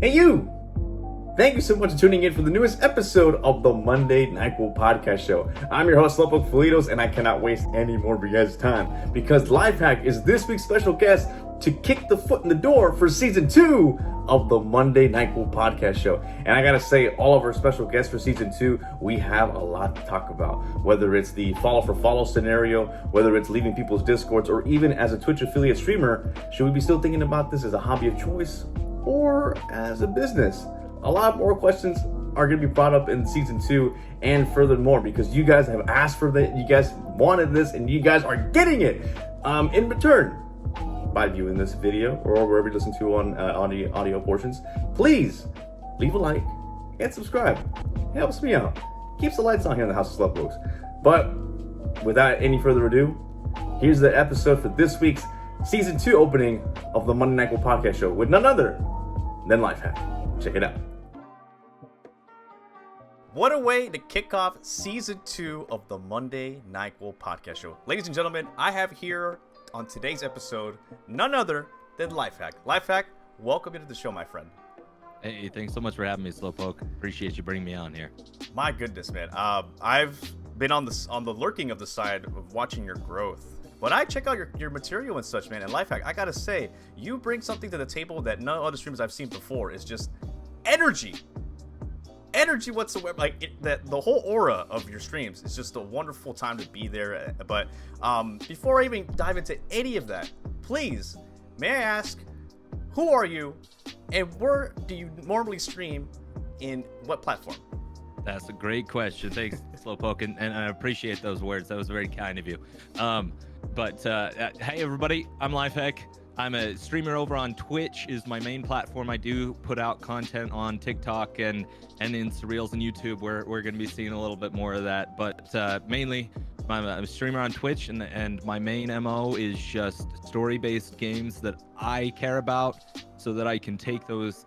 Hey you! Thank you so much for tuning in for the newest episode of the Monday Nyquil Podcast Show. I'm your host, SlowpokeFelitos, and I cannot waste any more of your guys' time because Lif3Hack is this week's special guest to kick the foot in the door for season 2 of the Monday Nyquil Podcast Show. And I gotta say, all of our special guests for season 2, we have a lot to talk about. Whether it's the follow for follow scenario, whether it's leaving people's discords, or even as a Twitch affiliate streamer, should we be still thinking about this as a hobby of choice or as a business? A lot more questions are going to be brought up in season 2 and furthermore because you guys have asked for that, you guys wanted this, and you guys are getting it in return by viewing this video or wherever you listen to on audio portions. Please leave a like and subscribe. It helps me out. Keeps the lights on here in the House of Slowpokes. But without any further ado, here's the episode for this week's season 2 opening of the Monday Nyquil Podcast Show with none other than Lif3Hack. Check it out. What a way to kick off season 2 of the Monday Nyquil Podcast Show. Ladies and gentlemen, I have here on today's episode none other than Lif3Hack. Lif3Hack, welcome into the show, my friend. Hey, thanks so much for having me, Slowpoke. Appreciate you bringing me on here. My goodness, man. I've been on the lurking of the side of watching your growth. But I check out your material and such, man. And Lif3Hack, I gotta say, you bring something to the table that no other streamers I've seen before. Is just energy whatsoever. Like the whole aura of your streams is just a wonderful time to be there. But before I even dive into any of that, please, may I ask, who are you and where do you normally stream, in what platform? That's a great question. Thanks, Slowpoke, and I appreciate those words. That was very kind of you. Hey everybody, I'm Lif3Hack. I'm a streamer over on Twitch is my main platform. I do put out content on TikTok and Insta Reels and YouTube. We're going to be seeing a little bit more of that, but mainly I'm a streamer on Twitch, and my main MO is just story-based games that I care about, so that I can take those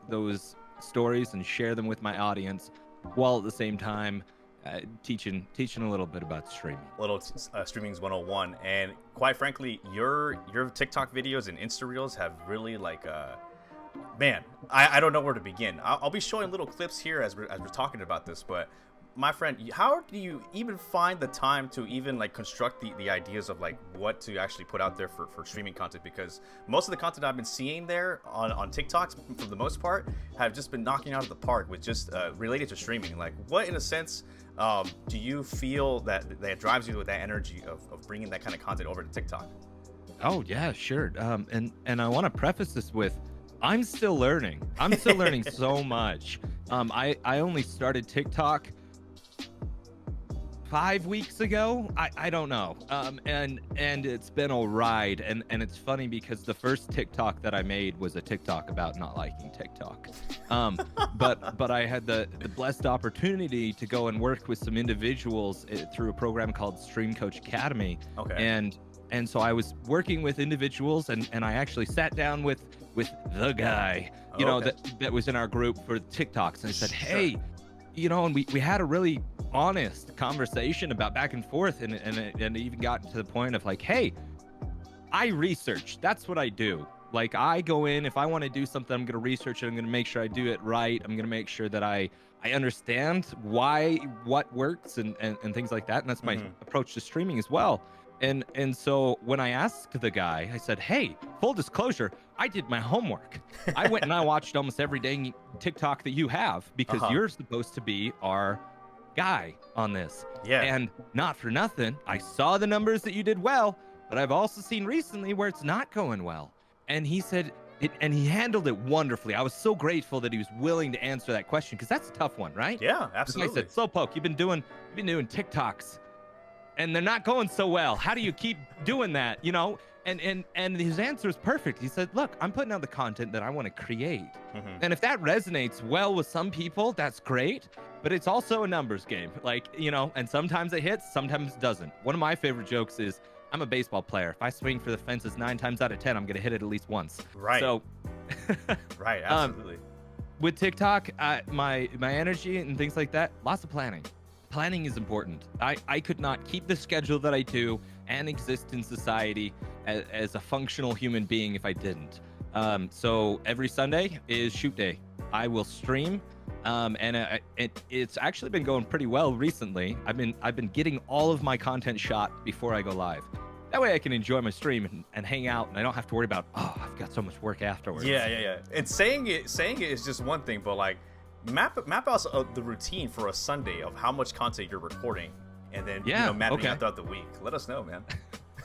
stories and share them with my audience, while at the same time teaching a little bit about streaming. Little streaming's 101, and quite frankly, your TikTok videos and Insta Reels have really man, I don't know where to begin. I'll be showing little clips here as we're talking about this, but my friend, how do you even find the time to even construct the ideas of what to actually put out there for streaming content? Because most of the content I've been seeing there on TikToks, for the most part, have just been knocking out of the park with just related to streaming. What, in a sense, do you feel that drives you with that energy of bringing that kind of content over to TikTok? Oh yeah, sure. And I want to preface this with, I'm still learning. I'm still learning so much. I only started TikTok 5 weeks ago. I don't know. And it's been a ride. And it's funny because the first TikTok that I made was a TikTok about not liking TikTok. But I had the blessed opportunity to go and work with some individuals through a program called Stream Coach Academy. Okay. And so I was working with individuals, and I actually sat down with the guy, that was in our group for TikToks, and I said, hey, and we had a really honest conversation about back and forth, and it even got to the point of hey, I research. That's what I do. I go in, if I want to do something, I'm going to research it. I'm going to make sure I do it right. I'm going to make sure that I understand what works and things like that. And that's my approach to streaming as well. And so when I asked the guy, I said, hey, full disclosure, I did my homework. I went and I watched almost every dang TikTok that you have, because you're supposed to be our guy on this. Yeah. And not for nothing, I saw the numbers that you did well, but I've also seen recently where it's not going well. And he said it, and he handled it wonderfully. I was so grateful that he was willing to answer that question, because that's a tough one, right? Yeah, absolutely. I said, Slowpoke, you've been doing TikToks, and they're not going so well. How do you keep doing that? And his answer is perfect. He said, look, I'm putting out the content that I want to create. And if that resonates well with some people, that's great. But it's also a numbers game. And sometimes it hits, sometimes it doesn't. One of my favorite jokes is, I'm a baseball player. If I swing for the fences 9 times out of 10, I'm going to hit it at least once. Right. So, right, absolutely. With TikTok, my energy and things like that, lots of planning. Planning is important. I could not keep the schedule that I do and exist in society as a functional human being if I didn't. So every Sunday is shoot day. I will stream, and it's actually been going pretty well recently. I've been getting all of my content shot before I go live. That way I can enjoy my stream and hang out, and I don't have to worry about, oh, I've got so much work afterwards. Yeah. And saying it is just one thing, but like map out the routine for a Sunday of how much content you're recording, and then mapping out throughout the week. Let us know, man.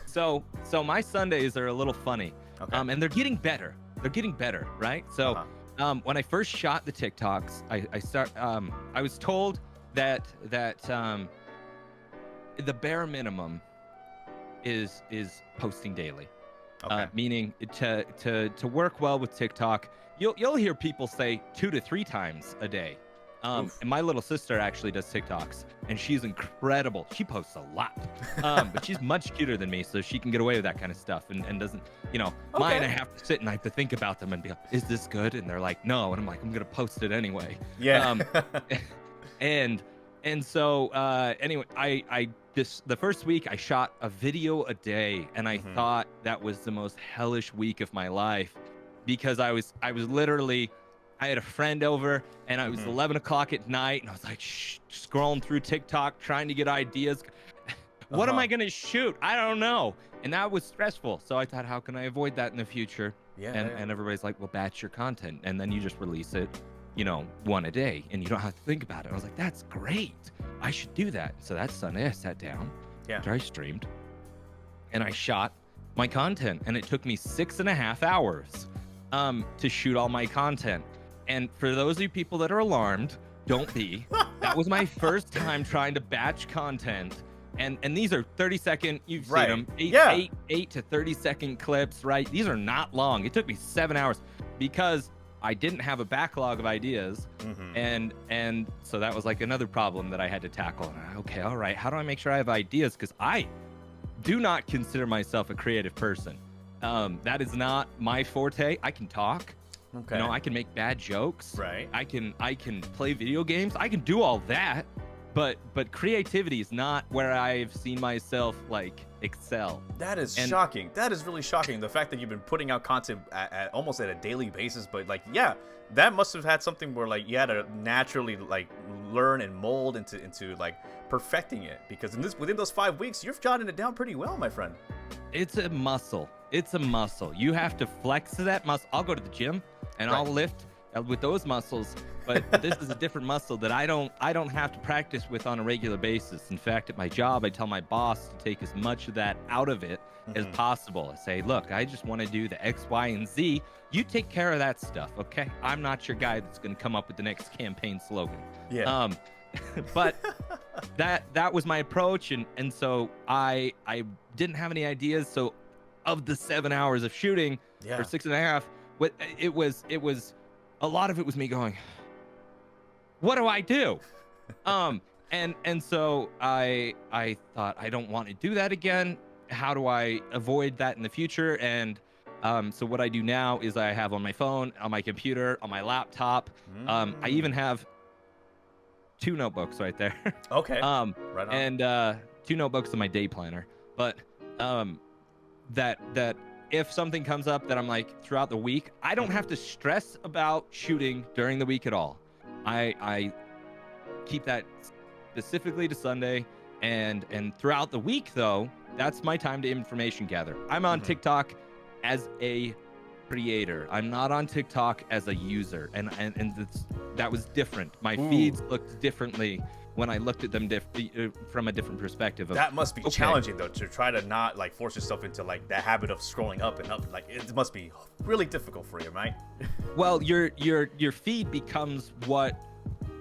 So my Sundays are a little funny, and they're getting better. Right? So when I first shot the TikToks, I was told that the bare minimum is posting daily. Meaning to work well with TikTok, you'll hear people say 2 to 3 times a day. And my little sister actually does TikToks, and she's incredible. She posts a lot, but she's much cuter than me, so she can get away with that kind of stuff and doesn't, mine, I have to sit and I have to think about them and be like, is this good? And they're like, no. And I'm like, I'm going to post it anyway. Yeah. And so anyway, the first week I shot a video a day, and I thought that was the most hellish week of my life, because I was literally, I had a friend over, and I was 11 o'clock at night, and I was like scrolling through TikTok trying to get ideas. What am I gonna shoot? I don't know. And that was stressful. So I thought, how can I avoid that in the future? And everybody's like, well, batch your content, and then you just release it, one a day, and you don't have to think about it. I was like, that's great. I should do that. So that Sunday I sat down after I streamed, and I shot my content, and it took me 6.5 hours to shoot all my content. And for those of you people that are alarmed, don't be. That was my first time trying to batch content. And these are 30-second, you've seen them, 8 to 30-second clips, right? These are not long. It took me 7 hours because I didn't have a backlog of ideas. And so that was like another problem that I had to tackle. Okay, all right, how do I make sure I have ideas? Because I do not consider myself a creative person. That is not my forte. I can talk. Okay. I can make bad jokes. Right. I can play video games. I can do all that, but creativity is not where I've seen myself like excel. That is shocking. That is really shocking. The fact that you've been putting out content at almost at a daily basis, but like, that must have had something where like you had to naturally like learn and mold into like perfecting it, because within those 5 weeks, you've jotted it down pretty well, my friend. It's a muscle. You have to flex that muscle. I'll go to the gym and I'll lift with those muscles, but this is a different muscle that I don't have to practice with on a regular basis. In fact, at my job, I tell my boss to take as much of that out of it as possible. I say, look, I just want to do the X, Y, and Z. You take care of that stuff, okay? I'm not your guy that's going to come up with the next campaign slogan. Yeah. But that was my approach, and so I didn't have any ideas. So of the 7 hours of shooting, or 6.5, it was a lot of it was me going, what do I do? And so I thought, I don't want to do that again. How do I avoid that in the future? And so what I do now is I have on my phone, on my computer, on my laptop. I even have 2 notebooks right there. Okay. Right on. And 2 notebooks in my day planner. But that if something comes up that I'm like throughout the week, I don't have to stress about shooting during the week at all. I keep that specifically to Sunday, and throughout the week though, that's my time to information gather. I'm on TikTok as a creator. I'm not on TikTok as a user, and that was different. My feeds looked differently when I looked at them from a different perspective. That must be challenging though, to try to not like force yourself into like that habit of scrolling up and up. Like it must be really difficult for you, right? Well, your feed becomes what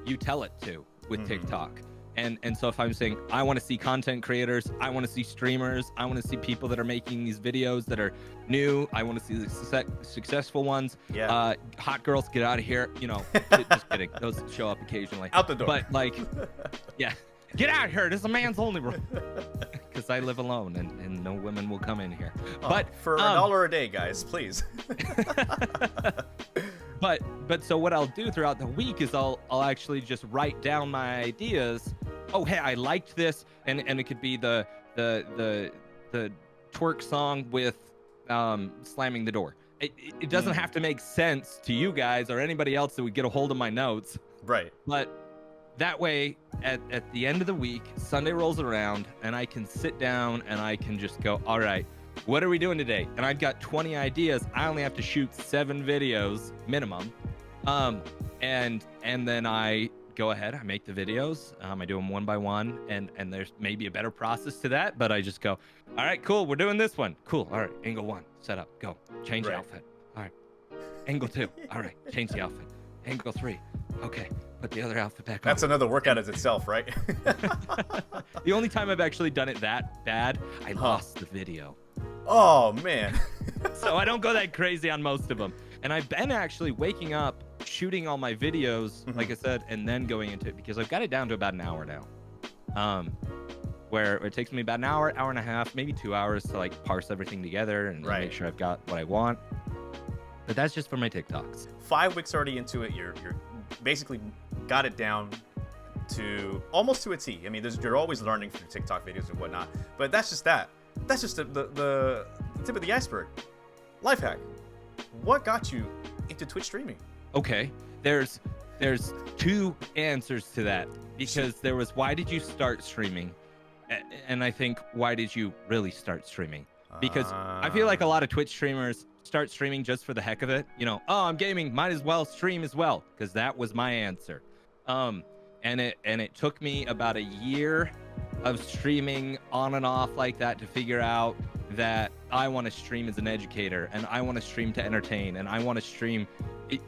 you tell it to with TikTok. And so if I'm saying I want to see content creators, I want to see streamers, I want to see people that are making these videos that are new, I want to see the successful ones. Hot girls, get out of here. Just kidding. Those show up occasionally. Out the door. But like, get out of here. This is a man's only room. Because I live alone and no women will come in here. But for $1 a day, guys, please. But so what I'll do throughout the week is I'll actually just write down my ideas. Oh, hey, I liked this, and it could be the twerk song with slamming the door, it doesn't have to make sense to you guys or anybody else that would get a hold of my notes. Right. But that way, at the end of the week, Sunday rolls around, and I can sit down and I can just go, all right, what are we doing today? And I've got 20 ideas. I only have to shoot 7 videos minimum. And then I go ahead, I make the videos. I do them one by one, and there's maybe a better process to that, but I just go, all right, cool, we're doing this one. Cool, all right, angle 1, set up, go. Change the outfit. All right, angle 2, all right, change the outfit. Angle 3, okay, put the other outfit back on. That's another workout as itself, right? The only time I've actually done it that bad, I lost the video. Oh, man. So I don't go that crazy on most of them. And I've been actually waking up, shooting all my videos, like I said, and then going into it, because I've got it down to about an hour now. Where it takes me about an hour, hour and a half, maybe 2 hours to like parse everything together and make sure I've got what I want. But that's just for my TikToks. 5 weeks already into it, you're basically got it down to almost to a T. I mean, you're always learning through TikTok videos and whatnot, but that's just that. That's just the tip of the iceberg. Lif3Hack, what got you into Twitch streaming? Okay, there's 2 answers to that, because there was, why did you start streaming? And I think, why did you really start streaming? Because I feel like a lot of Twitch streamers start streaming just for the heck of it. You know, oh, I'm gaming, might as well stream as well, because that was my answer. And it took me about a year of streaming on and off like that to figure out that I want to stream as an educator, and I want to stream to entertain, and I want to stream.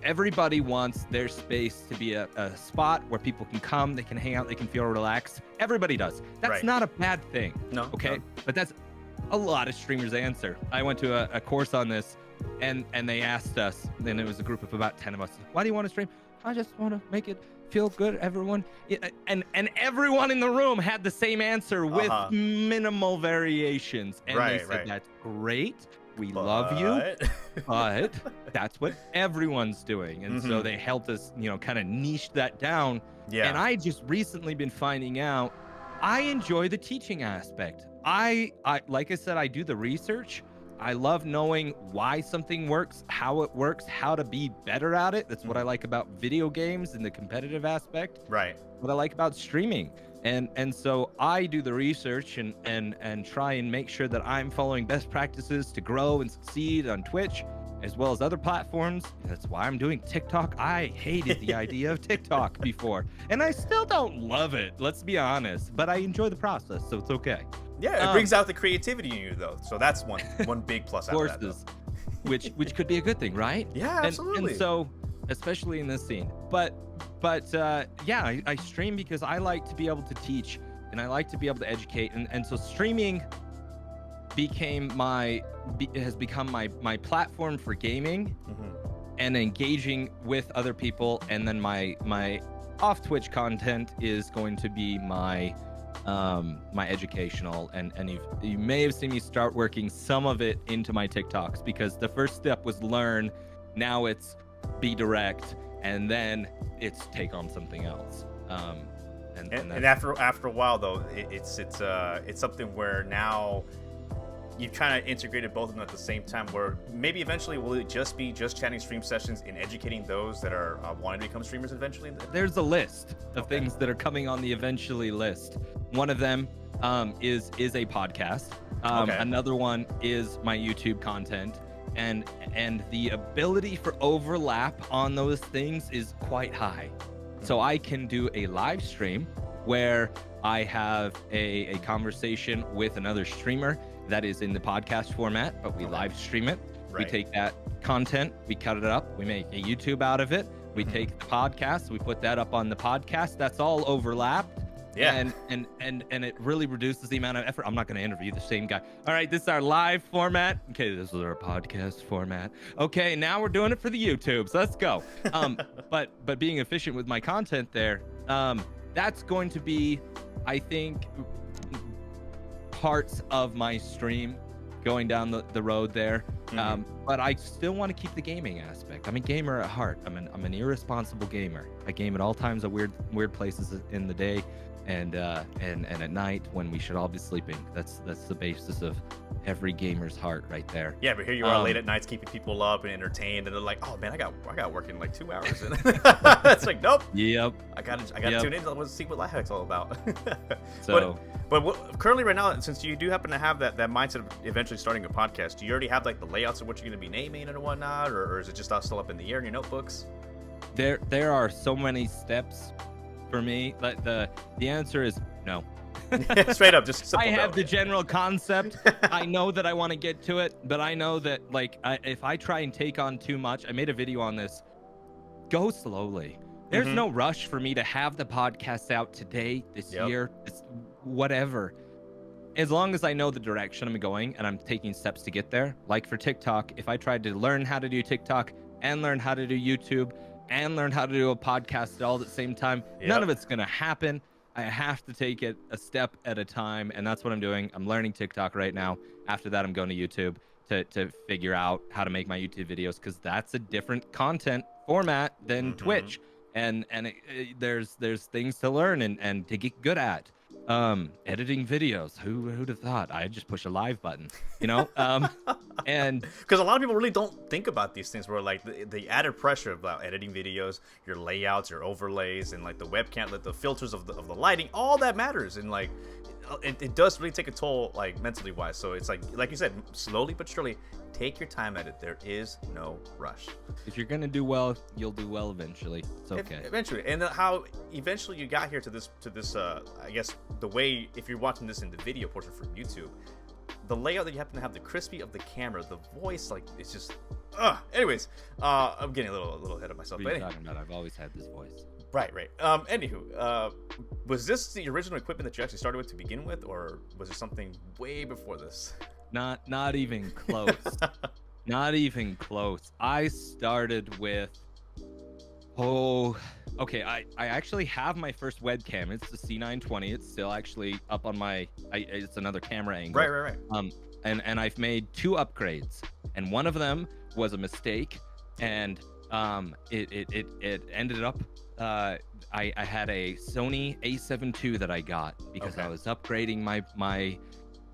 Everybody wants their space to be a spot where people can come, they can hang out, they can feel relaxed. Everybody does. That's not a bad thing. No. Okay. No. But that's a lot of streamers' answer. I went to a course on this, and they asked us, and it was a group of about 10 of us, why do you want to stream? I just want to make it feel good, everyone. And everyone in the room had the same answer with minimal variations. And they said, that's great. We love you, but that's what everyone's doing. And so they helped us, kind of niche that down. Yeah. And I just recently been finding out I enjoy the teaching aspect. I like I said, I do the research. I love knowing why something works, how it works, how to be better at it. That's what I like about video games and the competitive aspect. Right. What I like about streaming. And so I do the research and try and make sure that I'm following best practices to grow and succeed on Twitch, as well as other platforms. That's why I'm doing TikTok. I hated the idea of TikTok before, and I still don't love it. Let's be honest, but I enjoy the process, so it's okay. Yeah, it brings out the creativity in you, though. So that's one big plus out of that, though. which could be a good thing, right? Yeah, absolutely. And so, especially in this scene, but yeah, I stream because I like to be able to teach, and I like to be able to educate, and so streaming has become my platform for gaming and engaging with other people, and then my off Twitch content is going to be my educational, and you may have seen me start working some of it into my TikToks, because the first step was learn, now it's be direct, and then it's take on something else. And after a while, though, it's something where now you've kind of integrated both of them at the same time, where maybe eventually will it just be chatting stream sessions and educating those that are wanting to become streamers eventually? There's a list of things that are coming on the eventually list. One of them is a podcast. Another one is my YouTube content, and the ability for overlap on those things is quite high. So I can do a live stream where I have a conversation with another streamer that is in the podcast format, but we live stream it. We take that content, we cut it up, we make a YouTube out of it. We take the podcast, we put that up on the podcast. That's all overlapped. Yeah. And it really reduces the amount of effort. I'm not going to interview the same guy. All right, this is our live format. Okay, this is our podcast format. Okay, now we're doing it for the YouTubes. Let's go. But being efficient with my content there, that's going to be, I think, parts of my stream going down the road there. But I still want to keep the gaming aspect. I'm a gamer at heart. I'm an irresponsible gamer. I game at all times at weird places in the day and at night when we should all be sleeping. That's the basis of every gamer's heart right there. Yeah, but here you are late at nights keeping people up and entertained, and they're like, "Oh man, I got work in like 2 hours." And it's like, nope. Yep. I gotta tune in. I want to see what Lif3Hack's all about. So, but currently right now, since you do happen to have that mindset of eventually starting a podcast, do you already have like the layouts of what you're going to be naming and whatnot, or is it just still up in the air in your notebooks? there are so many steps for me. Like the answer is no. Straight up, just simple. I have the general concept. I know that I want to get to it, but I know that like if I try and take on too much, I made a video on this. Go slowly. There's no rush for me to have the podcast out today, this year, whatever. As long as I know the direction I'm going and I'm taking steps to get there. Like for TikTok, if I tried to learn how to do TikTok and learn how to do YouTube and learn how to do a podcast all at the same time, none of it's gonna happen. I have to take it a step at a time, and that's what I'm doing. I'm learning TikTok right now. After that, I'm going to YouTube to figure out how to make my YouTube videos, because that's a different content format than Twitch, and there's things to learn and to get good at. Editing videos. Who'd have thought? I just push a live button, you know? And because a lot of people really don't think about these things, where like the added pressure about editing videos, your layouts, your overlays, and like the webcam, like the filters of the lighting, all that matters. And like it does really take a toll, like mentally wise. So it's like you said, slowly but surely, take your time at it. There is no rush. If you're gonna do well, you'll do well eventually. It's okay. Eventually. And how eventually you got here to this I guess the way, if you're watching this in the video portion from YouTube, the layout that you happen to have, the crispy of the camera, the voice, like it's just anyways, I'm getting a little ahead of myself. What are you talking about? I've always had this voice. Right. Anywho, was this the original equipment that you actually started with to begin with, or was there something way before this? Not even close. Not even close. I started with I actually have my first webcam. It's the C920. It's still actually up on my it's another camera angle. Right. And I've made 2 upgrades, and one of them was a mistake, and it ended up I had a Sony A7 II that I got because I was upgrading my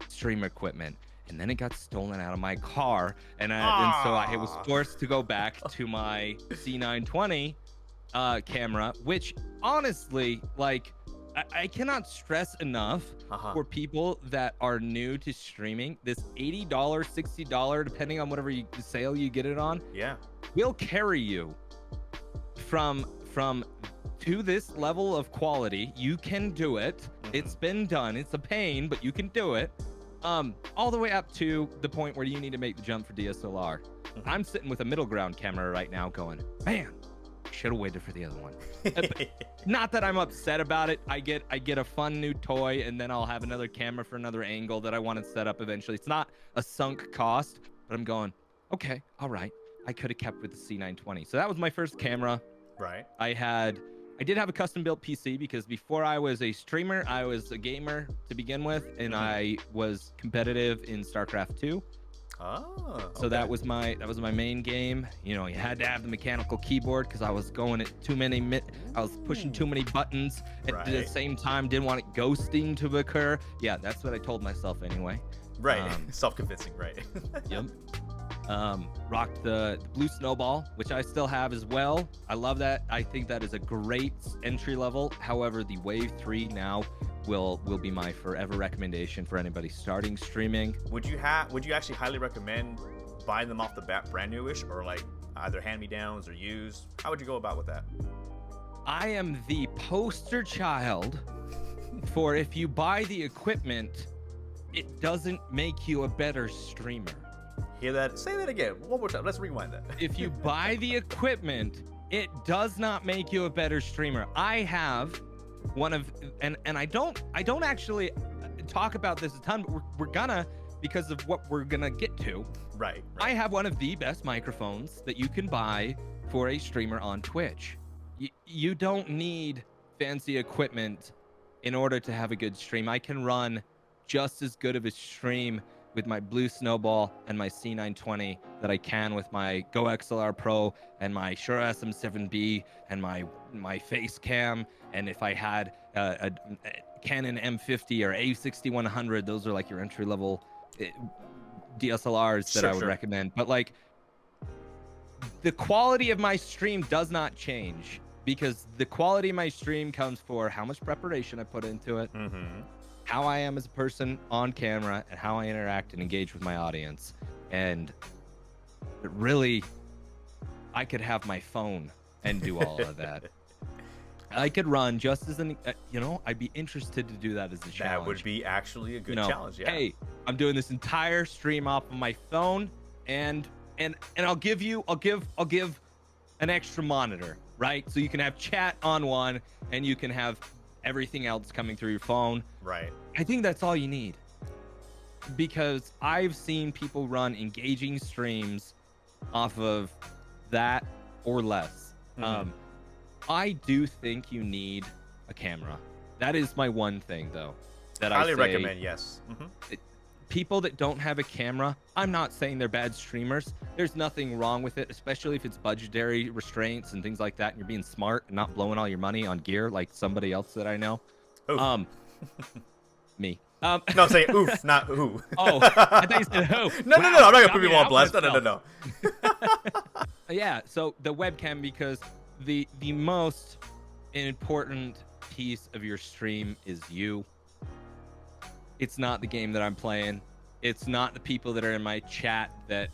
stream equipment, and then it got stolen out of my car, and so I was forced to go back to my C920 camera, which honestly, like, I cannot stress enough for people that are new to streaming, this $80, $60, depending on whatever sale you get it on, will carry you from to this level of quality. You can do it. It's been done. It's a pain, but you can do it. All the way up to the point where you need to make the jump for DSLR. I'm sitting with a middle ground camera right now going, man, should have waited for the other one. Not that I'm upset about it. I get a fun new toy, and then I'll have another camera for another angle that I want to set up eventually. It's not a sunk cost, but I'm going, okay, all right. I could have kept with the C920. So that was my first camera. Right. I did have a custom built PC, because before I was a streamer, I was a gamer to begin with, and I was competitive in StarCraft 2. So that was my main game. You know, you had to have the mechanical keyboard because I was going at I was pushing too many buttons at the same time. Didn't want it ghosting to occur. Yeah, that's what I told myself anyway. Right. Self-convincing, right. Yep. Rocked the blue snowball, which I still have as well. I love that. I think that is a great entry level. However, the Wave 3 now will be my forever recommendation for anybody starting streaming. Would you actually highly recommend buying them off the bat brand newish, or like either hand-me-downs or used? How would you go about with that? I am the poster child for, if you buy the equipment, it doesn't make you a better streamer. Hear that? Say that again. One more time. Let's rewind that. If you buy the equipment, it does not make you a better streamer. I have one of, and I don't actually talk about this a ton, but we're gonna, because of what we're gonna get to. Right. I have one of the best microphones that you can buy for a streamer on Twitch. You don't need fancy equipment in order to have a good stream. I can run just as good of a stream with my blue snowball and my C920 that I can with my Go XLR Pro and my Shure SM7B and my face cam. And if I had a Canon M50 or A6100, those are like your entry level DSLRs that I would recommend, but like the quality of my stream does not change, because the quality of my stream comes for how much preparation I put into it, how I am as a person on camera, and how I interact and engage with my audience. And really, I could have my phone and do all of that. I could run just as an, I'd be interested to do that as a challenge. That would be actually a good challenge. Yeah. Hey, I'm doing this entire stream off of my phone, and I'll give an extra monitor, right? So you can have chat on one, and you can have everything else coming through your phone. Right. I think that's all you need, because I've seen people run engaging streams off of that or less. I do think you need a camera. That is my one thing, though, that I highly recommend. Yes. People that don't have a camera, I'm not saying they're bad streamers. There's nothing wrong with it, especially if it's budgetary restraints and things like that, and you're being smart and not blowing all your money on gear like somebody else that I know. Oof. Me. No, I'm saying oof, not who. Oh, I think you said who. No, I'm not gonna put people on blast. No. Yeah, so the webcam, because the most important piece of your stream is you. It's not the game that I'm playing. It's not the people that are in my chat that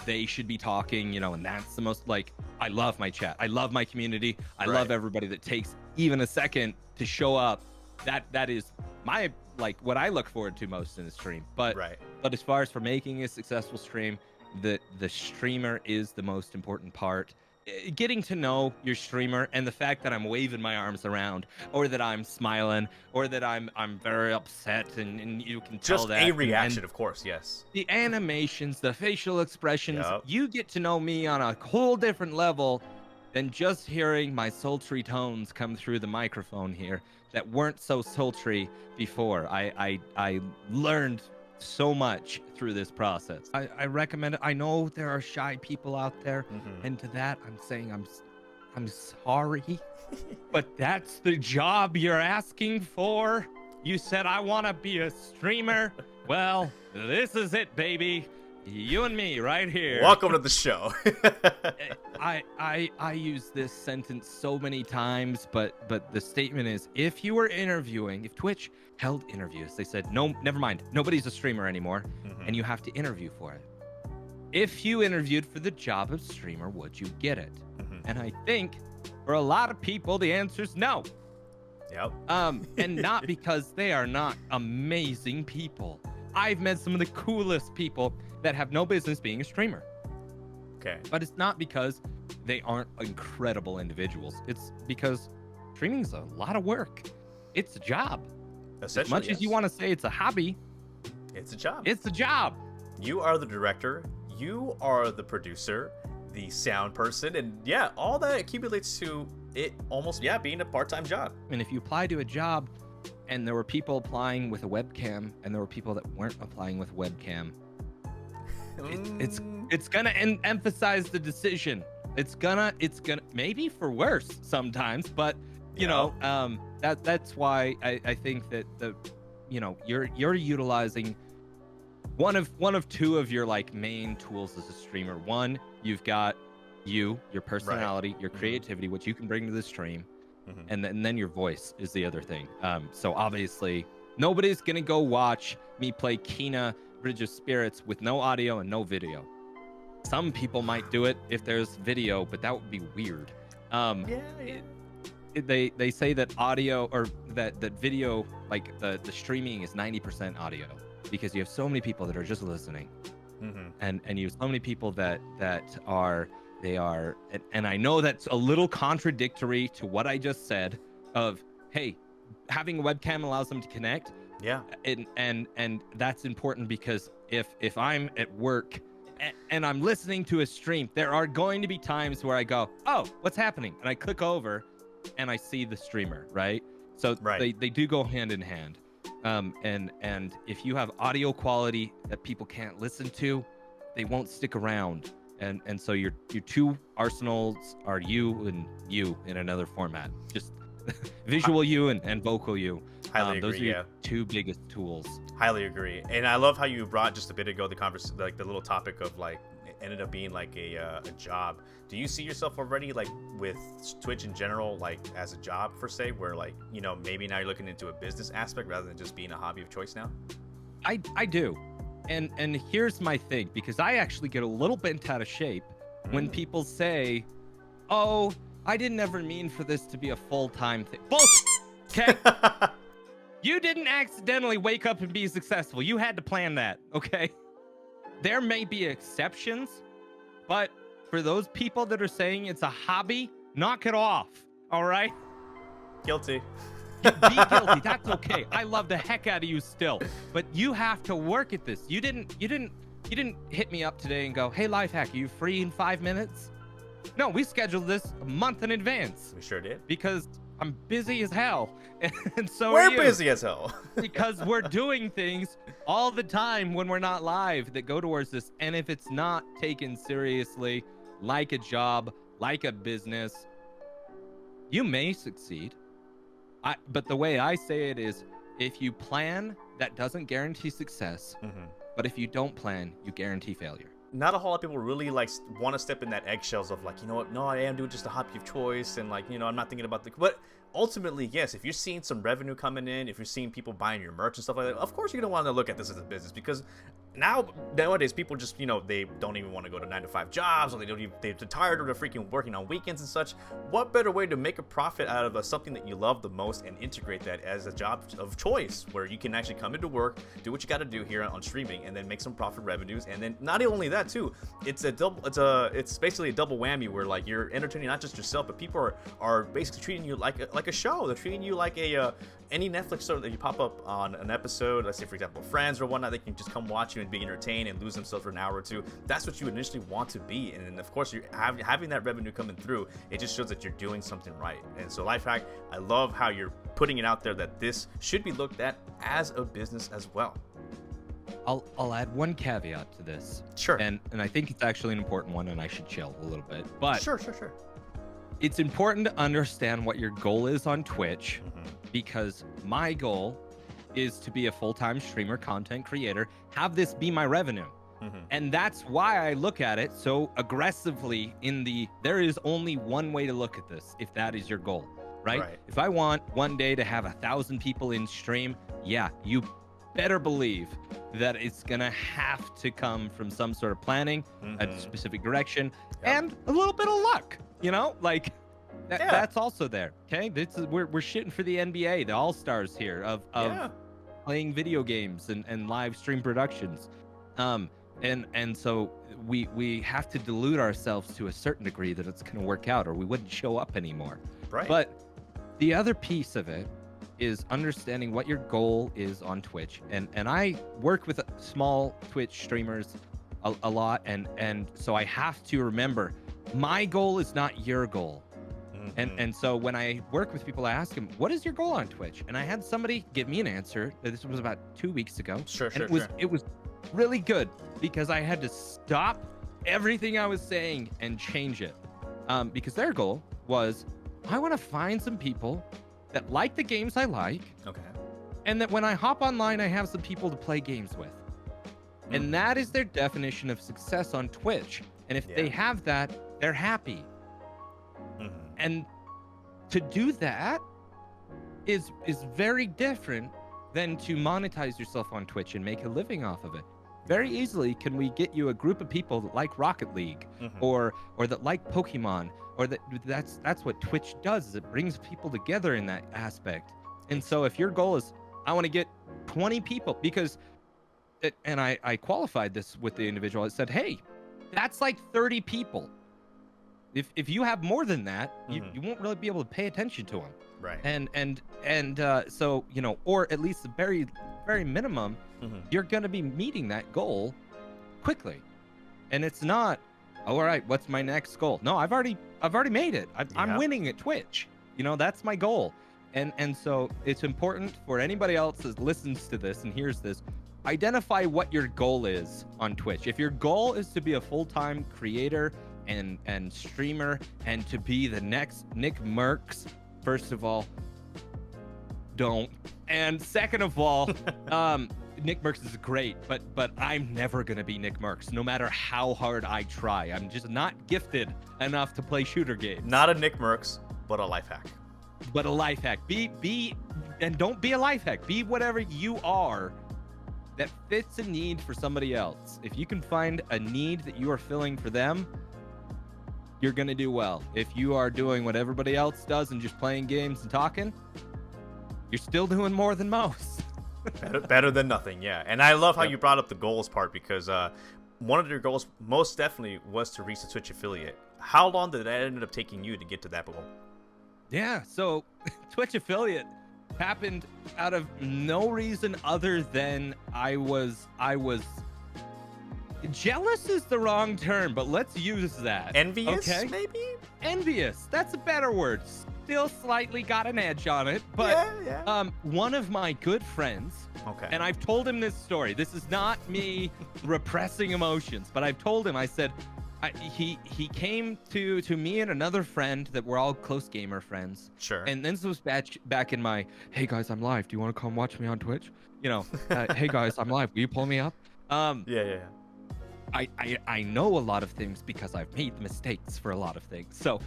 they should be talking, and that's the most, like, I love my chat. I love my community. I love everybody that takes even a second to show up. That is my, like, what I look forward to most in the stream. But as far as for making a successful stream, the streamer is the most important part. Getting to know your streamer, and the fact that I'm waving my arms around, or that I'm smiling, or that I'm very upset, and you can tell just that. Just a reaction, of course, yes. The animations, the facial expressions, you get to know me on a whole different level than just hearing my sultry tones come through the microphone here that weren't so sultry before. I learned so much through this process. I recommend it. I know there are shy people out there, and to that I'm saying I'm sorry, but that's the job you're asking for. You said I want to be a streamer. Well, this is it, baby. You and me right here. Welcome to the show. I use this sentence so many times, but the statement is, if you were interviewing, if Twitch held interviews, they said, no, never mind, nobody's a streamer anymore, and you have to interview for it. If you interviewed for the job of streamer, would you get it? And I think for a lot of people, the answer is no. Yep. And not because they are not amazing people. I've met some of the coolest people that have no business being a streamer. Okay. But it's not because they aren't incredible individuals. It's because streaming is a lot of work. It's a job. As much as you want to say it's a hobby, it's a job. It's a job. You are the director. You are the producer, the sound person, and yeah, all that accumulates to it almost, being a part-time job. And if you apply to a job and there were people applying with a webcam and there were people that weren't applying with webcam, it's gonna emphasize the decision. It's gonna maybe for worse sometimes, but that's why I think that you're utilizing one of two of your like main tools as a streamer. One, you've got your personality, your creativity, which you can bring to the stream, and then your voice is the other thing. So obviously nobody's gonna go watch me play Kina Bridge of Spirits with no audio and no video. Some people might do it if there's video, but that would be weird. They say that audio, or that video, like the streaming is 90% audio, because you have so many people that are just listening, and you have so many people that are, and I know that's a little contradictory to what I just said of, hey, having a webcam allows them to connect. Yeah. And that's important, because if I'm at work and I'm listening to a stream, there are going to be times where I go, oh, what's happening? And I click over and I see the streamer, right? So they do go hand in hand. And if you have audio quality that people can't listen to, they won't stick around. And so your two arsenals are you and you in another format. Just visual you and vocal you. Highly those agree, are your two biggest tools. Highly agree. And I love how you brought just a bit ago the little topic of like it ended up being like a job. Do you see yourself already like with Twitch in general, like as a job per se, where like, you know, maybe now you're looking into a business aspect rather than just being a hobby of choice now? I do. And here's my thing, because I actually get a little bent out of shape when people say, oh, I didn't ever mean for this to be a full-time thing. Bullshit, okay? You didn't accidentally wake up and be successful. You had to plan that, okay? There may be exceptions, but for those people that are saying it's a hobby, knock it off, all right? Guilty. Be guilty. That's okay. I love the heck out of you still, but you have to work at this. You didn't hit me up today and go, hey, Lif3Hack, are you free in 5 minutes? No, we scheduled this a month in advance. We sure did. Because I'm busy as hell. And so we're busy as hell. Because we're doing things all the time when we're not live that go towards this. And if it's not taken seriously, like a job, like a business, you may succeed. But the way I say it is, if you plan, that doesn't guarantee success. But if you don't plan, you guarantee failure. Not a whole lot of people really like want to step in that eggshells of like, you know what, no, I am doing just a hobby of choice, and like, you know, I'm not thinking about but ultimately, yes, if you're seeing some revenue coming in, if you're seeing people buying your merch and stuff like that, of course you're gonna want to look at this as a business, because nowadays people just, you know, they don't even want to go to 9-to-5 jobs, or they're tired of the freaking working on weekends and such. What better way to make a profit out of something that you love the most and integrate that as a job of choice, where you can actually come into work, do what you got to do here on streaming, and then make some profit revenues. And then not only that too, it's basically a double whammy, where like you're entertaining not just yourself, but people are basically treating you like a show. They're treating you like any Netflix show that you pop up on an episode, let's say for example Friends or whatnot. They can just come watch you and be entertained and lose themselves for an hour or two. That's what you initially want to be, and then of course you're having that revenue coming through. It just shows that you're doing something right. And so Lif3Hack, I love how you're putting it out there that this should be looked at as a business as well. I'll add one caveat to this. Sure. And I think it's actually an important one, and I should chill a little bit. But sure. It's important to understand what your goal is on Twitch, because my goal is to be a full-time streamer, content creator, have this be my revenue. And that's why I look at it so aggressively there is only one way to look at this, if that is your goal, right? If I want one day to have 1,000 people in stream, yeah, you better believe that it's gonna have to come from some sort of planning, a specific direction, and a little bit of luck, you know, like that's also there. Okay, we're shooting for the NBA, the all-stars here of playing video games and live stream productions, and so we have to delude ourselves to a certain degree that it's going to work out, or we wouldn't show up anymore. Right. But the other piece of it is understanding what your goal is on Twitch, and I work with small Twitch streamers a lot, and so I have to remember my goal is not your goal. And so when I work with people, I ask them, what is your goal on Twitch? And I had somebody give me an answer. This was about 2 weeks ago. It was really good, because I had to stop everything I was saying and change it, because their goal was, I want to find some people that like the games I like, and that when I hop online, I have some people to play games with. And that is their definition of success on Twitch. And if they have that, they're happy. And to do that is very different than to monetize yourself on Twitch and make a living off of it. Very easily can we get you a group of people that like Rocket League, or that like Pokemon, or that's what Twitch does, is it brings people together in that aspect. And so if your goal is, I want to get 20 people, because and I qualified this with the individual. I said, hey, that's like 30 people. If you have more than that, you won't really be able to pay attention to them. Right. And so, you know, or at least the very, very minimum, you're going to be meeting that goal quickly. And it's not, all right, what's my next goal? No, I've already made it. I'm winning at Twitch. You know, that's my goal. And so it's important for anybody else that listens to this and hears this, identify what your goal is on Twitch. If your goal is to be a full-time creator and streamer and to be the next Nick Merckx, first of all, don't. And second of all, Nick Merckx is great, but I'm never gonna be Nick Merckx, no matter how hard I try. I'm just not gifted enough to play shooter games. Not a Nick Merckx, but a life hack. But a life hack. And don't be a life hack. Be whatever you are that fits a need for somebody else. If you can find a need that you are filling for them, you're gonna do well. If you are doing what everybody else does and just playing games and talking, you're still doing more than most. better than nothing, yeah. And I love how you brought up the goals part, because one of your goals most definitely was to reach the Twitch affiliate. How long did that end up taking you to get to that goal? Yeah, so Twitch affiliate happened out of no reason other than I was jealous is the wrong term, but let's use that. Envious, okay? maybe? Envious, that's a better word. Still slightly got an edge on it, but one of my good friends, and I've told him this story. This is not me repressing emotions, but I've told him, I said, he came to me and another friend that we're all close gamer friends. Sure. And this was back in my, hey guys, I'm live. Do you want to come watch me on Twitch? You know, hey guys, I'm live. Will you pull me up? Yeah. I know a lot of things because I've made mistakes for a lot of things. So,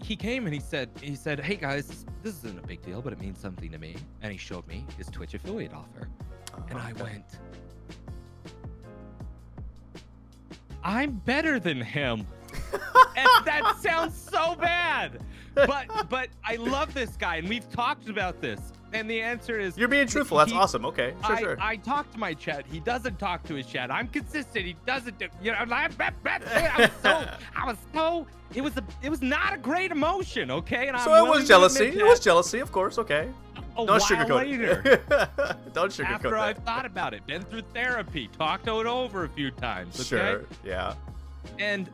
he came and he said, hey guys, this isn't a big deal, but it means something to me. And he showed me his Twitch affiliate offer. And I went, I'm better than him. And that sounds so bad. But I love this guy, and we've talked about this. And the answer is, you're being truthful. That's awesome. Okay, sure. I talk to my chat. He doesn't talk to his chat. I'm consistent. He doesn't do. You know, it was not a great emotion. Okay, and so it was jealousy. It was jealousy, of course. Okay. Don't sugarcoat it. Don't sugarcoat After I've thought about it, been through therapy, talked it over a few times. Okay? Sure. Yeah. And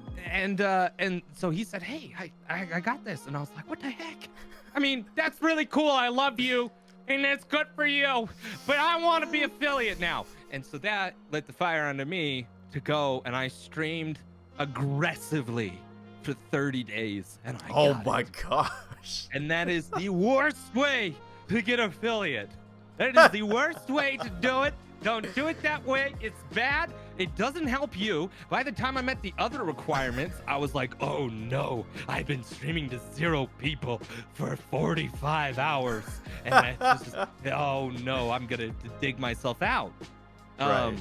so he said, hey, I got this. And I was like, what the heck? I mean, that's really cool. I love you. And it's good for you. But I want to be affiliate now. And so that lit the fire under me to go. And I streamed aggressively for 30 days. And I got my it. gosh. And that is the worst way to get affiliate. That is the worst way to do it. Don't do it that way. It's bad. It doesn't help you. By the time I met the other requirements, I was like, oh no, I've been streaming to 0 people for 45 hours. And that's just, oh no, I'm going to dig myself out. Right.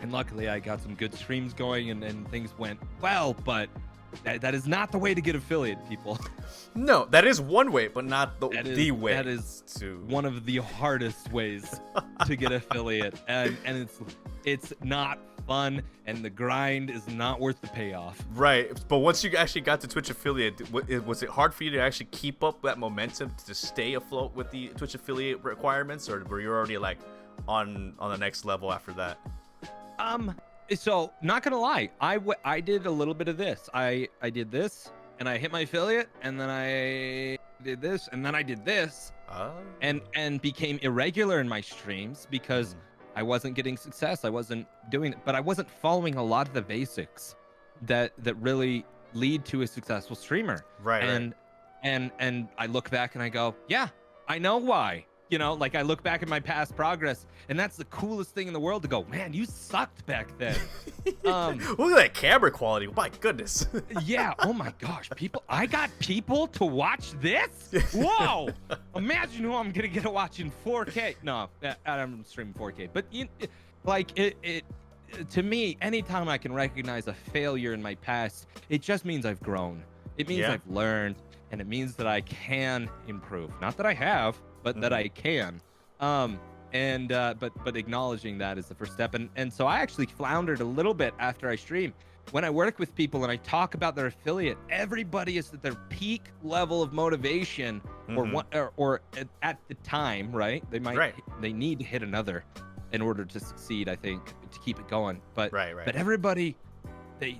And luckily I got some good streams going and things went well, but that is not the way to get affiliate, people. No, that is one way, but not the way. That is one of the hardest ways to get affiliate, and it's not fun, and the grind is not worth the payoff. Right, but once you actually got to Twitch affiliate, was it hard for you to actually keep up that momentum to stay afloat with the Twitch affiliate requirements, or were you already like on the next level after that? So not gonna lie, I did a little bit of this. I did this, and I hit my affiliate, and then I did this, and then I did this, and became irregular in my streams because I wasn't getting success. I wasn't doing it, but I wasn't following a lot of the basics that really lead to a successful streamer. Right. And I look back and I go, yeah, I know why. You know, like I look back at my past progress, and that's the coolest thing in the world to go, man, you sucked back then. Look at that camera quality. My goodness. Yeah. Oh my gosh. I got people to watch this. Whoa. Imagine who I'm going to get to watch in 4K. No, I'm streaming 4K, but to me, anytime I can recognize a failure in my past, it just means I've grown. It means I've learned, and it means that I can improve. Not that I have, but that I can. But acknowledging that is the first step. And so I actually floundered a little bit after I stream. When I work with people and I talk about their affiliate, everybody is at their peak level of motivation, or at the time, right? They need to hit another in order to succeed, I think, to keep it going. But but everybody,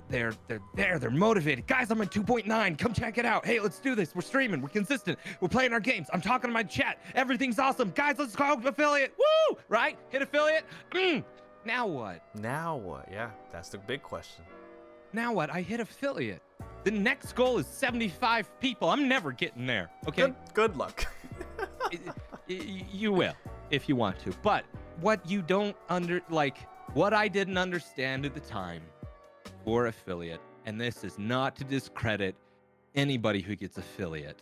they're there, they're motivated. Guys, I'm in 2.9. Come check it out. Hey, let's do this. We're streaming. We're consistent. We're playing our games. I'm talking to my chat. Everything's awesome. Guys, let's go affiliate. Woo! Right? Hit affiliate. Now what? Now what? Yeah, that's the big question. Now what? I hit affiliate. The next goal is 75 people. I'm never getting there. Okay? Good luck. You will, if you want to. But what you don't what I didn't understand at the time for affiliate, and this is not to discredit anybody who gets affiliate,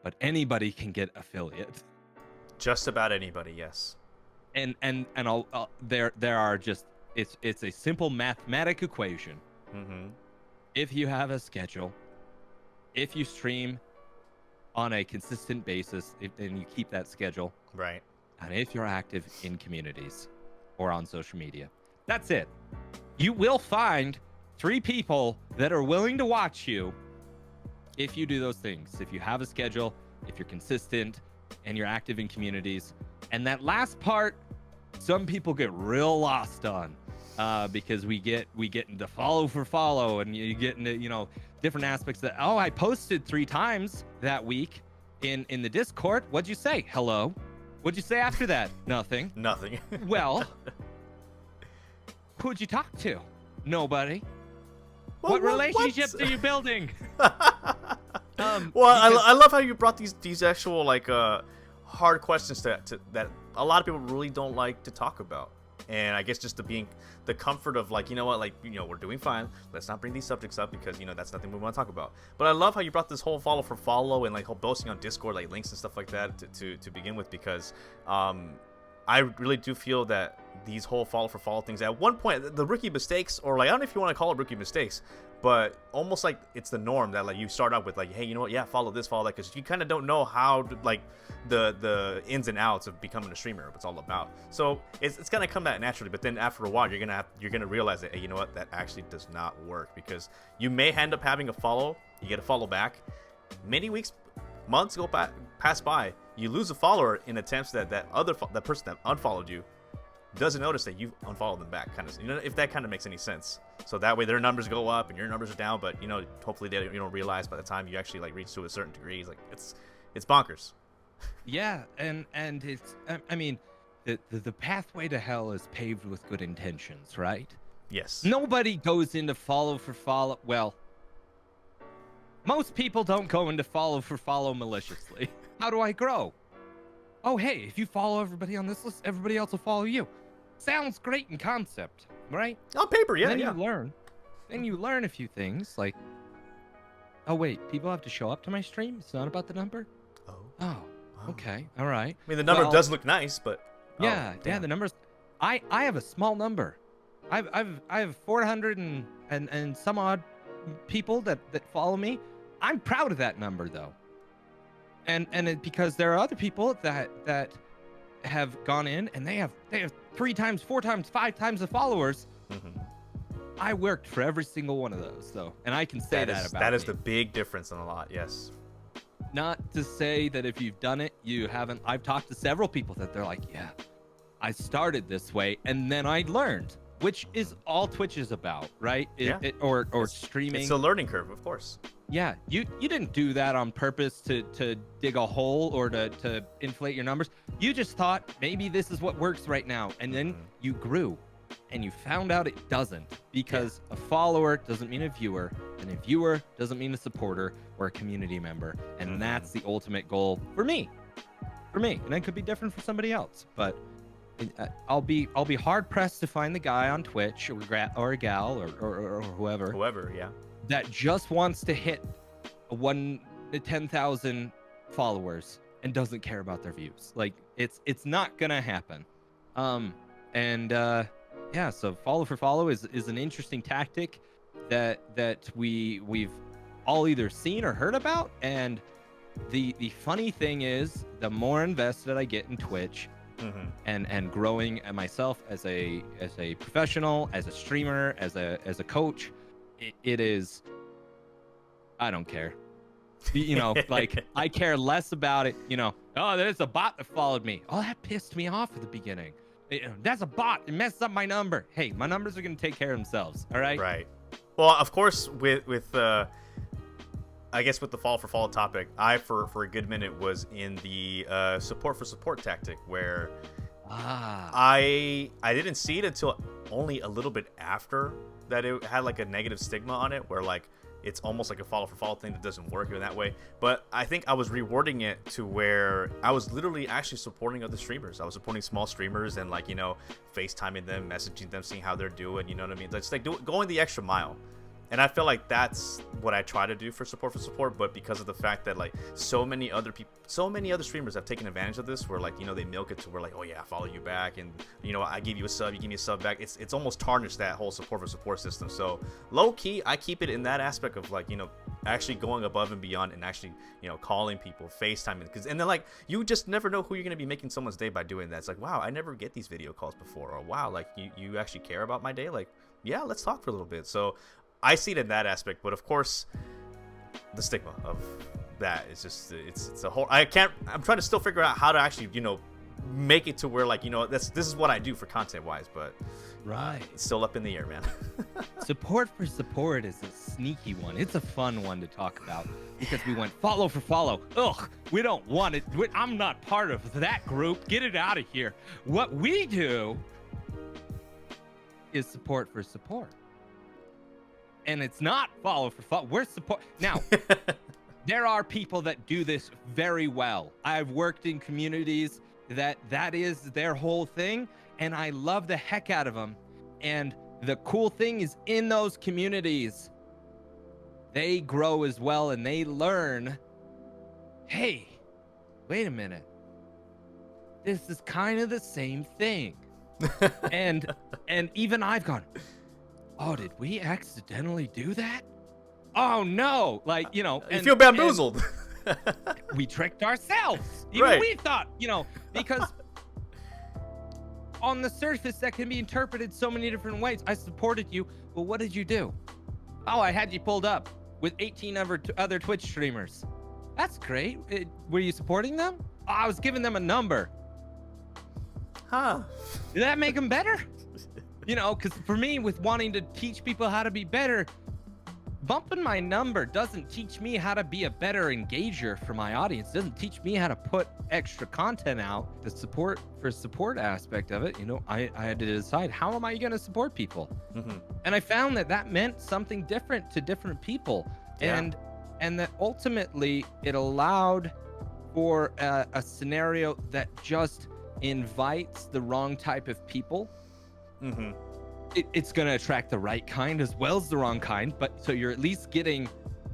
but anybody can get affiliate. Just about anybody, yes. And there are just it's a simple mathematic equation. Mm-hmm. If you have a schedule, if you stream on a consistent basis, and you keep that schedule, right, and if you're active in communities or on social media, that's it. You will find 3 people that are willing to watch you if you do those things. If you have a schedule, if you're consistent, and you're active in communities. And that last part, some people get real lost on, because we get into follow for follow, and you get into different aspects that, oh, I posted 3 times that week in the Discord. What'd you say? Hello. What'd you say after that? Nothing. Nothing. Well, who'd you talk to? Nobody. Well, what relationships are you building? I love how you brought these actual hard questions that a lot of people really don't like to talk about. And I guess just the comfort of we're doing fine. Let's not bring these subjects up because that's nothing we want to talk about. But I love how you brought this whole follow for follow and whole boasting on Discord, links and stuff like that to begin with, because I really do feel that these whole follow for follow things, at one point, the rookie mistakes, or I don't know if you want to call it rookie mistakes, but almost like it's the norm that you start out with hey, you know what, yeah, follow this, follow that, because you kind of don't know how to, the ins and outs of becoming a streamer, what it's all about. So it's gonna come that naturally, but then after a while you're gonna realize that, hey, you know what, that actually does not work, because you may end up having a follow, you get a follow back, many weeks, months pass by, you lose a follower in attempts that that person that unfollowed you doesn't notice that you unfollowed them back, if that kind of makes any sense. So that way their numbers go up and your numbers are down, but hopefully they don't realize by the time you actually reach to a certain degree, it's bonkers. Yeah, and it's, I mean, the pathway to hell is paved with good intentions, right? Yes. Nobody goes into follow for follow. Well, most people don't go into follow for follow maliciously. How do I grow? Oh, hey, if you follow everybody on this list, everybody else will follow you. Sounds great in concept, right? On paper, yeah. And then you learn a few things, oh wait, people have to show up to my stream? It's not about the number? Oh, okay, all right. I mean, the number does look nice, but yeah, the numbers. I have a small number. I have 400 and some odd people that follow me. I'm proud of that number though. And because there are other people that have gone in and they have 3 times, 4 times, 5 times the followers. Mm-hmm. I worked for every single one of those though, and I can say that about that me. is the big difference in a lot. Yes. Not to say that if you've done it, you haven't. I've talked to several people that they're like, yeah, I started this way and then I learned, which is all Twitch is about, right? Or streaming. It's a learning curve, of course. Yeah, you didn't do that on purpose to dig a hole or to inflate your numbers. You just thought maybe this is what works right now, and then you grew, and you found out it doesn't, because a follower doesn't mean a viewer, and a viewer doesn't mean a supporter or a community member, and that's the ultimate goal for me, and it could be different for somebody else, but I'll be hard pressed to find the guy on Twitch or a gal or whoever. Yeah. That just wants to hit 10,000 followers and doesn't care about their views. It's not gonna happen. So follow for follow is an interesting tactic that we've all either seen or heard about. And the funny thing is, the more invested I get in Twitch, and growing myself as a professional, as a streamer, as a coach, it is, I don't care. I care less about it. Oh, there's a bot that followed me. Oh, that pissed me off at the beginning. That's a bot. It messed up my number. Hey, my numbers are going to take care of themselves. All right. Right. Well, of course, with I guess with the follow for follow topic, I for a good minute was in the support for support tactic, where I didn't see it until only a little bit after that it had a negative stigma on it, where it's almost like a follow for follow thing that doesn't work in that way. But I think I was rewarding it to where I was literally actually supporting other streamers. I was supporting small streamers and, like, you know, FaceTiming them, messaging them, seeing how they're doing, you know what I mean? It's like going the extra mile. And I feel like that's what I try to do for support, but because of the fact that, like, so many other streamers have taken advantage of this, where, like, you know, they milk it to where, like, oh yeah, I follow you back, and, you know, I give you a sub, you give me a sub back. It's almost tarnished that whole support system. So low key, I keep it in that aspect of, like, you know, actually going above and beyond, and actually, you know, calling people, FaceTiming, and then, like, you just never know who you're gonna be making someone's day by doing that. It's like, wow, I never get these video calls before, or wow, like, you actually care about my day, like, yeah, let's talk for a little bit. So I see it in that aspect, but of course, the stigma of that is just, it's a whole, I'm trying to still figure out how to actually, you know, make it to where, like, you know, this is what I do for content wise, but right, it's still up in the air, man. Support for support is a sneaky one. It's a fun one to talk about because we went follow for follow. Ugh, we don't want it. I'm not part of that group. Get it out of here. What we do is support for support. And it's not follow for follow. We're support. Now, there are people that do this very well. I've worked in communities that is their whole thing, and I love the heck out of them. And the cool thing is, in those communities, they grow as well, and they learn, hey, wait a minute. This is kind of the same thing. and even I've gone, oh, did we accidentally do that? Oh no, like, you know, you feel bamboozled. We tricked ourselves. Even right. We thought, you know, because on the surface that can be interpreted so many different ways. I supported you, but what did you do? Oh, I had you pulled up with 18 other Twitch streamers. That's great. Were you supporting them? Oh, I was giving them a number. Huh? Did that make them better? You know, because for me, with wanting to teach people how to be better, bumping my number doesn't teach me how to be a better engager for my audience. It doesn't teach me how to put extra content out. The support for support aspect of it, you know, I had to decide, how am I going to support people? Mm-hmm. And I found that meant something different to different people. Yeah. And that ultimately it allowed for a scenario that just invites the wrong type of people. Mm-hmm. It's going to attract the right kind as well as the wrong kind, but so you're at least getting,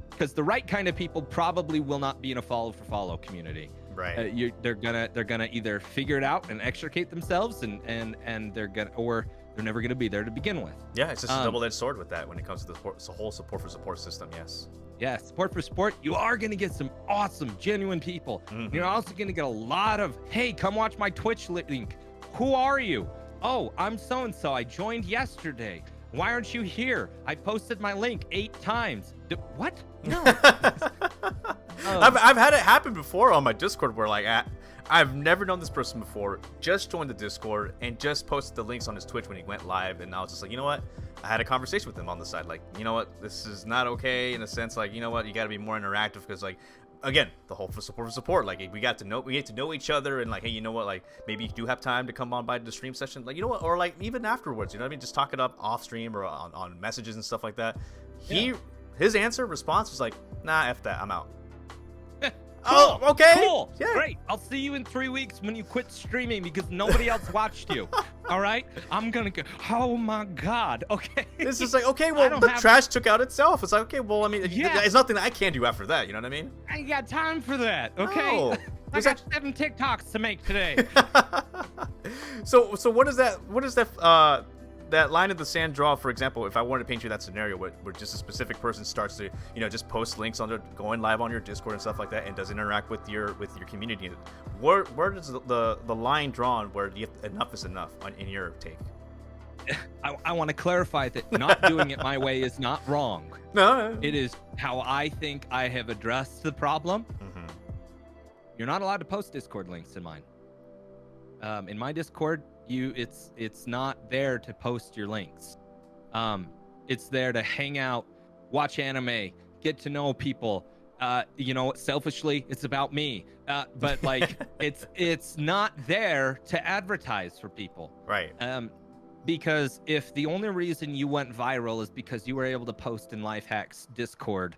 because the right kind of people probably will not be in a follow for follow community. Right. They're gonna either figure it out and extricate themselves, and they're gonna, or they're never gonna be there to begin with. Yeah, it's just a double-edged sword with that when it comes to the whole support for support system. Yes. Yeah, support for sport. You are gonna get some awesome, genuine people. Mm-hmm. You're also gonna get a lot of, hey, come watch my Twitch link. Who are you? Oh, I'm so-and-so. I joined yesterday. Why aren't you here? I posted my link 8 times. What? No. I've had it happen before on my Discord where, like, I've never known this person before, just joined the Discord and just posted the links on his Twitch when he went live, and I was just like, you know what? I had a conversation with him on the side, like, you know what? This is not okay, in a sense, like, you know what? You got to be more interactive, because, like, again, the whole for support, like, we get to know each other, and, like, hey, you know what, like, maybe you do have time to come on by the stream session, like, you know what, or, like, even afterwards, you know what I mean, just talk it up off stream or on messages and stuff like that. His response was like, nah, F that, I'm out. Cool. Oh, okay. Cool. Yeah. Great. I'll see you in 3 weeks when you quit streaming because nobody else watched you. All right? I'm going to go, oh my God. Okay. It's just like, okay, well, the trash took out itself. It's like, okay, well, I mean, it's nothing that I can do after that. You know what I mean? I ain't got time for that. Okay. No. I got 7 TikToks to make today. So what is that line in the sand draw, for example, if I wanted to paint you that scenario where just a specific person starts to, you know, just post links on their, going live on your Discord and stuff like that, and does interact with your community, where does the line drawn where enough is enough in your take? I want to clarify that not doing it my way is not wrong. No. It is how I think I have addressed the problem. Mm-hmm. You're not allowed to post Discord links in mine. In my Discord, it's not there to post your links. It's there to hang out, watch anime, get to know people. You know, selfishly, it's about me. But like, it's not there to advertise for people. Right. Because if the only reason you went viral is because you were able to post in Lif3Hack's Discord,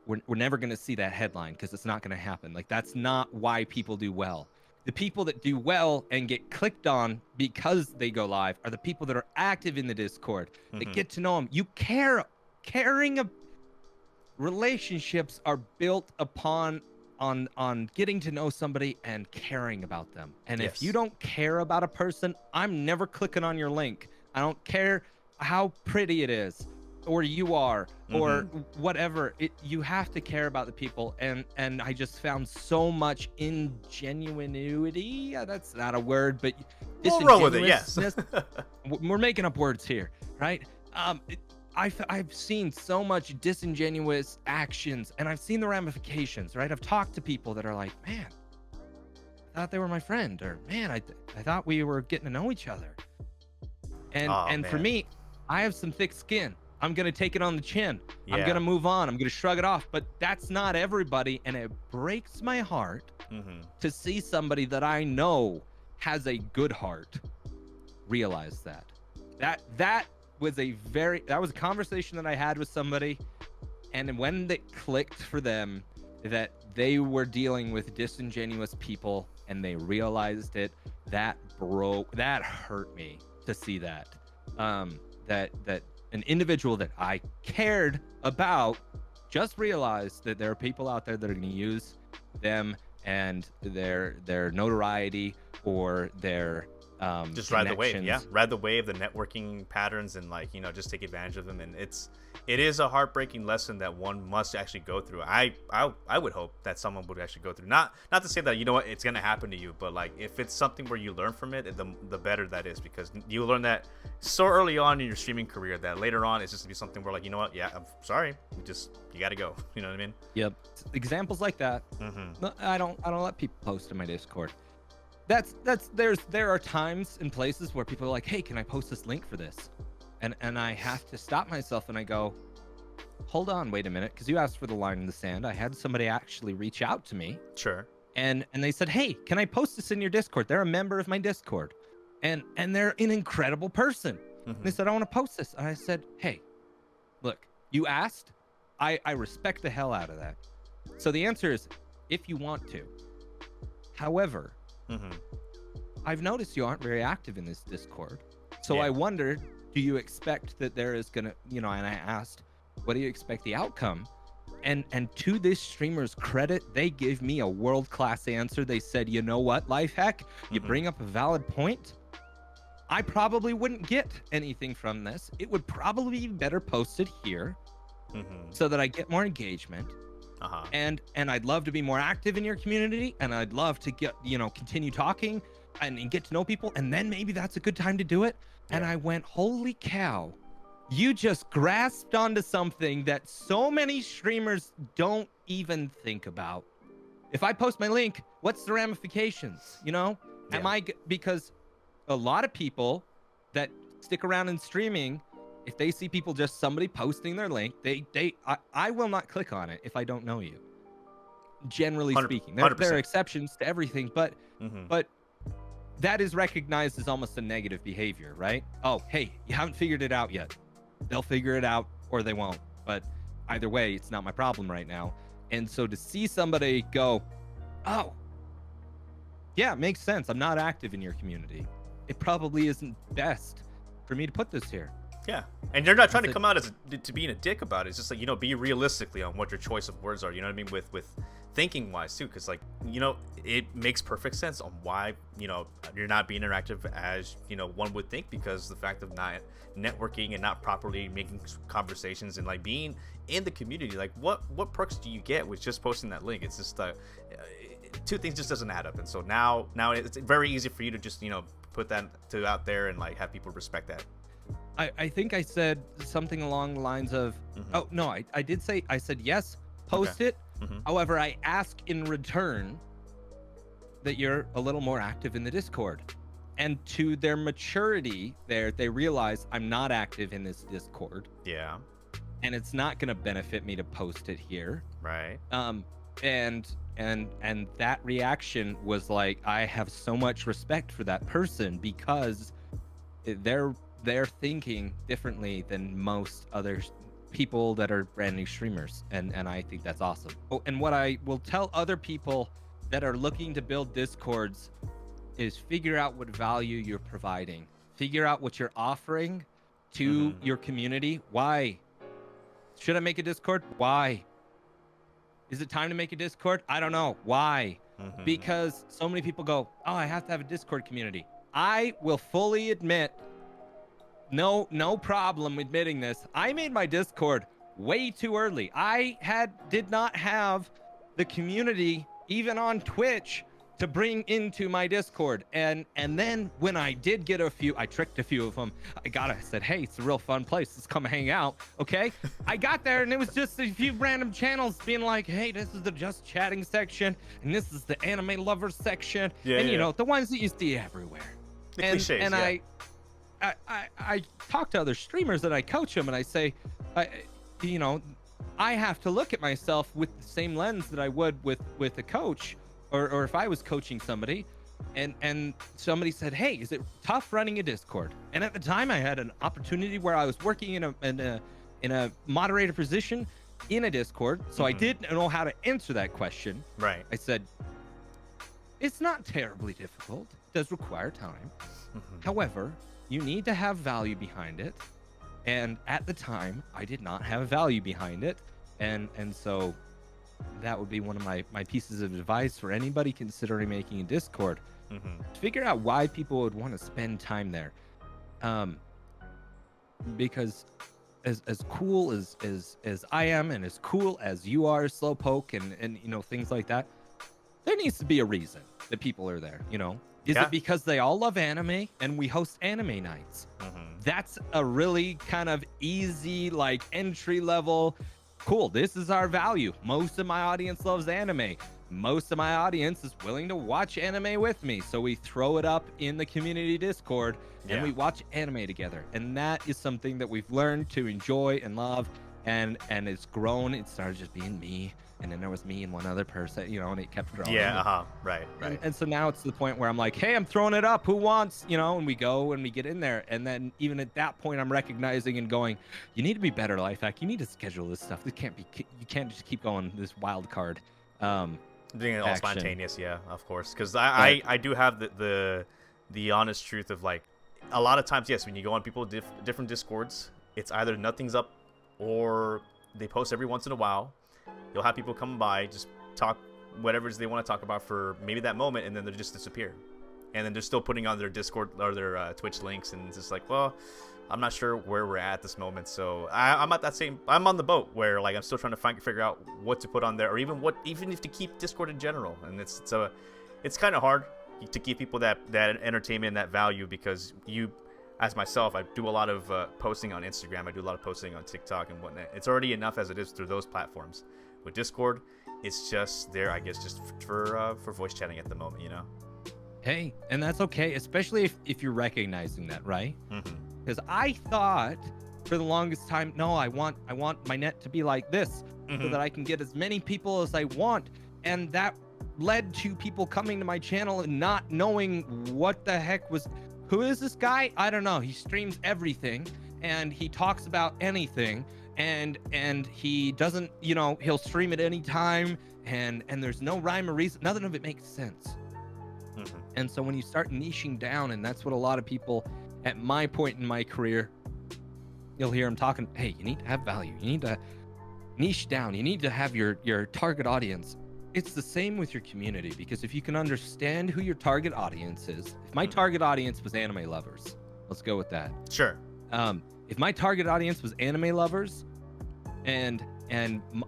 we're never going to see that headline, because it's not going to happen. Like, that's not why people do well. The people that do well and get clicked on because they go live are the people that are active in the Discord. They get to know them. You care. Relationships are built upon on getting to know somebody and caring about them. And if you don't care about a person, I'm never clicking on your link. I don't care how pretty it is or you are or whatever. You have to care about the people. And I just found so much ingenuity. That's not a word, but we'll roll with it. Yes. We're making up words here, right? I've seen so much disingenuous actions, and I've seen the ramifications, right? I've talked to people that are like, man, I thought they were my friend, or man, I thought we were getting to know each other. And for me, I have some thick skin. I'm going to take it on the chin. I'm going to move on. I'm going to shrug it off, but that's not everybody. And it breaks my heart to see somebody that I know has a good heart realize that. That was a conversation that I had with somebody, and when it clicked for them that they were dealing with disingenuous people and they realized it, that hurt me to see that that an individual that I cared about just realized that there are people out there that are going to use them and their notoriety or their just ride the wave. Ride the wave, the networking patterns, and like, you know, just take advantage of them. And it is a heartbreaking lesson that one must actually go through. I would hope that someone would actually go through, not to say that, you know what, it's gonna happen to you, but like if it's something where you learn from it, the better that is, because you learn that so early on in your streaming career that later on it's just to be something where like, you know what, I'm sorry, you gotta go. You know what I mean? Yep. Examples like that. I don't let people post in my Discord. There are times and places where people are like, hey, can I post this link for this? And I have to stop myself and I go, hold on, wait a minute, because you asked for the line in the sand. I had somebody actually reach out to me. Sure. And they said, hey, can I post this in your Discord? They're a member of my Discord. And they're an incredible person. And they said, I want to post this. And I said, hey, look, you asked. I respect the hell out of that. So the answer is, if you want to. However, I've noticed you aren't very active in this Discord. So I wondered, do you expect that there is going to, you know, and I asked, what do you expect the outcome? And to this streamer's credit, they gave me a world-class answer. They said, you know what, Lif3Hack, you bring up a valid point. I probably wouldn't get anything from this. It would probably be better posted here so that I get more engagement. And I'd love to be more active in your community, and I'd love to get, you know, continue talking and get to know people, and then maybe that's a good time to do it. And I went, holy cow, you just grasped onto something that so many streamers don't even think about. If I post my link, what's the ramifications? You know, because a lot of people that stick around in streaming, if they see people, just somebody posting their link, I will not click on it if I don't know you. Generally speaking, there are exceptions to everything, but that is recognized as almost a negative behavior, right? Oh, hey, you haven't figured it out yet. They'll figure it out or they won't. But either way, it's not my problem right now. And so to see somebody go, oh, yeah, it makes sense. I'm not active in your community. It probably isn't best for me to put this here. Yeah, and you're not trying to come out as to being a dick about it. It's just like, you know, be realistically on what your choice of words are. You know what I mean? With thinking wise too, because like, you know, it makes perfect sense on why, you know, you're not being interactive as, you know, one would think, because the fact of not networking and not properly making conversations and like being in the community, like what perks do you get with just posting that link? It's just two things just doesn't add up. And so now it's very easy for you to just, you know, put that out there and like have people respect that. I think I said something along the lines of, oh, no, I did say, I said, yes, post it. However, I ask in return that you're a little more active in the Discord. And to their maturity there, they realize I'm not active in this Discord. Yeah. And it's not going to benefit me to post it here. Right. And that reaction was like, I have so much respect for that person, because they're thinking differently than most other people that are brand new streamers, and I think that's awesome. Oh, and what I will tell other people that are looking to build Discords is figure out what value you're providing, figure out what you're offering to your community. Why should I make a Discord? Why is it time to make a Discord? I don't know. Why? Because so many people go, oh, I have to have a Discord community. I will fully admit, no problem admitting this, I made my Discord way too early. I did not have the community even on Twitch to bring into my Discord, and then when I did get a few, I tricked a few of them. I said, hey, it's a real fun place, let's come hang out. Okay. I got there and it was just a few random channels being like, hey, this is the just chatting section and this is the anime lovers section, and you know, the ones that you see everywhere. The cliches, and I talk to other streamers and I coach them and I say, you know, I have to look at myself with the same lens that I would with a coach, or if I was coaching somebody, and somebody said, hey, is it tough running a Discord? And at the time I had an opportunity where I was working in a moderator position in a Discord, so I didn't know how to answer that question. Right. I said, it's not terribly difficult, it does require time. However, you need to have value behind it, and at the time I did not have value behind it, and so that would be one of my pieces of advice for anybody considering making a Discord. Figure out why people would want to spend time there, because as cool as I am, and as cool as you are, Slowpoke, and you know, things like that, there needs to be a reason that people are there. You know, is it because they all love anime and we host anime nights? That's a really kind of easy, like, entry level. Cool, this is our value. Most of my audience loves anime. Most of my audience is willing to watch anime with me. So we throw it up in the community Discord and we watch anime together. And that is something that we've learned to enjoy and love. And it's grown. It started just being me. And then there was me and one other person, you know, and it kept growing. Right. And so now it's to the point where I'm like, hey, I'm throwing it up. Who wants, you know, and we go and we get in there. And then even at that point, I'm recognizing and going, you need to be better, Lif3Hack. You need to schedule this stuff. This can't be, you can't just keep going this wild card. Doing it all spontaneous, yeah, of course. Because I do have the honest truth of, like, a lot of times, yes, when you go on different Discords, it's either nothing's up or they post every once in a while. You'll have people come by, just talk whatever it is they want to talk about for maybe that moment, and then they'll just disappear. And then they're still putting on their Discord or their Twitch links, and it's just like, well, I'm not sure where we're at this moment. So I'm at that same, I'm on the boat where, like, I'm still trying to figure out what to put on there, or even if to keep Discord in general. And it's kind of hard to keep people that entertainment, that value, because you, as myself, I do a lot of posting on Instagram. I do a lot of posting on TikTok and whatnot. It's already enough as it is through those platforms. With Discord, it's just there, I guess, just for voice chatting at the moment, you know. Hey, and that's okay, especially if you're recognizing that, right? Because I thought for the longest time, no, I want my net to be like this, so that I can get as many people as I want, and that led to people coming to my channel and not knowing what the heck was. Who is this guy? I don't know. He streams everything and he talks about anything, and he doesn't, you know, he'll stream at any time, and there's no rhyme or reason. Nothing of it makes sense. And so when you start niching down, and that's what a lot of people at my point in my career, you'll hear them talking, hey, you need to have value. You need to niche down. You need to have your target audience. It's the same with your community, because if you can understand who your target audience is, if my target audience was anime lovers, let's go with that. Sure. If my target audience was anime lovers, and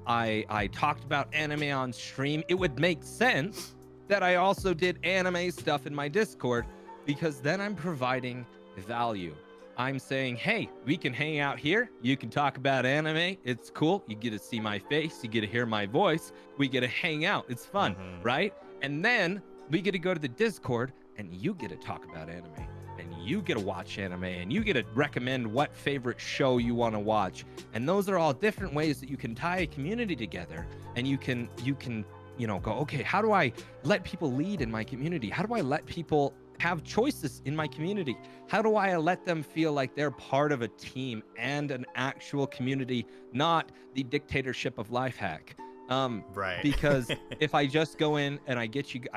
I talked about anime on stream, it would make sense that I also did anime stuff in my Discord, because then I'm providing value. I'm saying, hey, we can hang out here. You can talk about anime. It's cool. You get to see my face. You get to hear my voice. We get to hang out. It's fun, right? And then we get to go to the Discord, and you get to talk about anime, and you get to watch anime, and you get to recommend what favorite show you want to watch. And those are all different ways that you can tie a community together, and you can you know, go, okay, how do I let people lead in my community? How do I let people have choices in my community? How do I let them feel like they're part of a team and an actual community, not the dictatorship of Lif3Hack? Right. Because if I just go in and I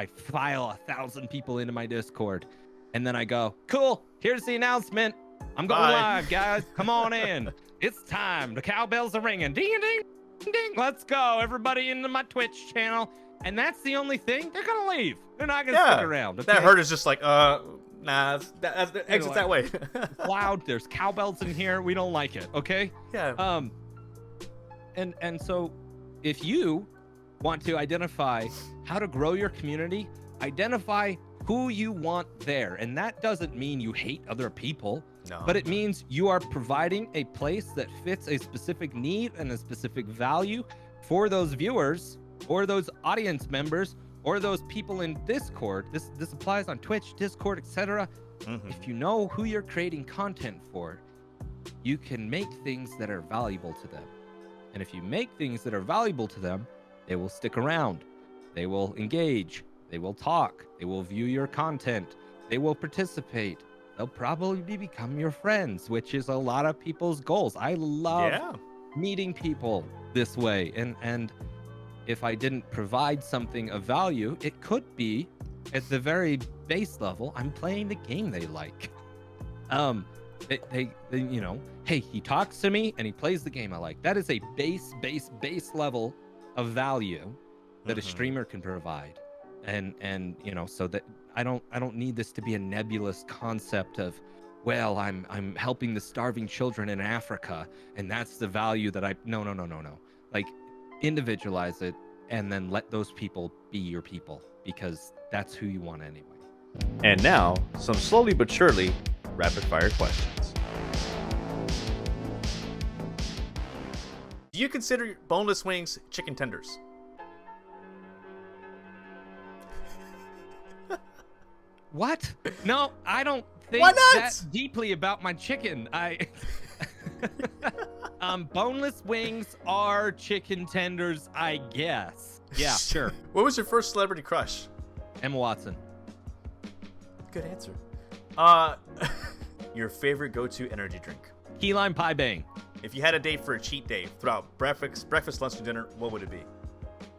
file 1,000 people into my Discord, and then I go, cool, here's the announcement. I'm going live, guys. Come on in. It's time. The cowbells are ringing. Ding, ding, ding. Let's go. Everybody into my Twitch channel. And that's the only thing. They're going to leave. They're not going to stick around. Okay? That herd is just like, nah, exit that way. Loud. There's cowbells in here. We don't like it. Okay? Yeah. And so if you want to identify how to grow your community, identify who you want there. And that doesn't mean you hate other people. No. But it means you are providing a place that fits a specific need and a specific value for those viewers or those audience members or those people in Discord. This applies on Twitch, Discord, etc. If you know who you're creating content for, you can make things that are valuable to them. And if you make things that are valuable to them, they will stick around. They will engage. They will talk. They will view your content. They will participate. They'll probably become your friends, which is a lot of people's goals. I love meeting people this way. And if I didn't provide something of value, it could be at the very base level, I'm playing the game they like. They you know, hey, he talks to me and he plays the game I like. That is a base level of value that a streamer can provide. And you know, so that I don't need this to be a nebulous concept of, well, I'm helping the starving children in Africa and that's the value that no. Like, individualize it and then let those people be your people, because that's who you want anyway. And now, some slowly but surely rapid fire questions. Do you consider boneless wings chicken tenders? What? No, I don't think that deeply about my chicken. Boneless wings are chicken tenders, I guess. Yeah, sure. What was your first celebrity crush? Emma Watson. Good answer. Your favorite go-to energy drink? Key lime pie bang. If you had a date for a cheat day throughout breakfast, lunch, and dinner, what would it be?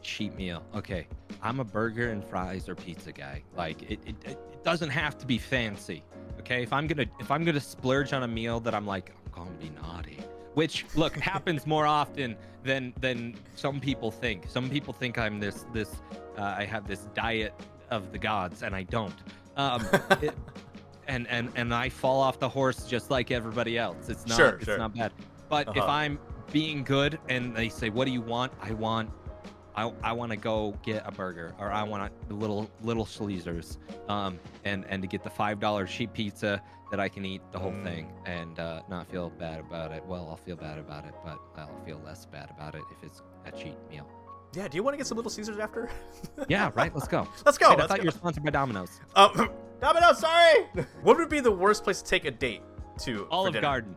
Cheat meal. Okay, I'm a burger and fries or pizza guy. Like, it doesn't have to be fancy. Okay, if I'm gonna splurge on a meal that I'm like, I'm gonna be naughty, which, look, happens more often than some people think. Some people think I'm this I have this diet of the gods, and I don't. And I fall off the horse just like everybody else. It's not not bad. But if I'm being good and they say, what do you want? I want to go get a burger, or I want the little sleezers, and to get the $5 cheap pizza that I can eat the whole thing and not feel bad about it. Well, I'll feel bad about it, but I'll feel less bad about it if it's a cheat meal. Yeah, do you want to get some Little Caesars after? Yeah, right. Let's go. Let's go. Wait, I thought you were sponsored by Domino's. Domino's, sorry. What would be the worst place to take a date to? Olive Garden.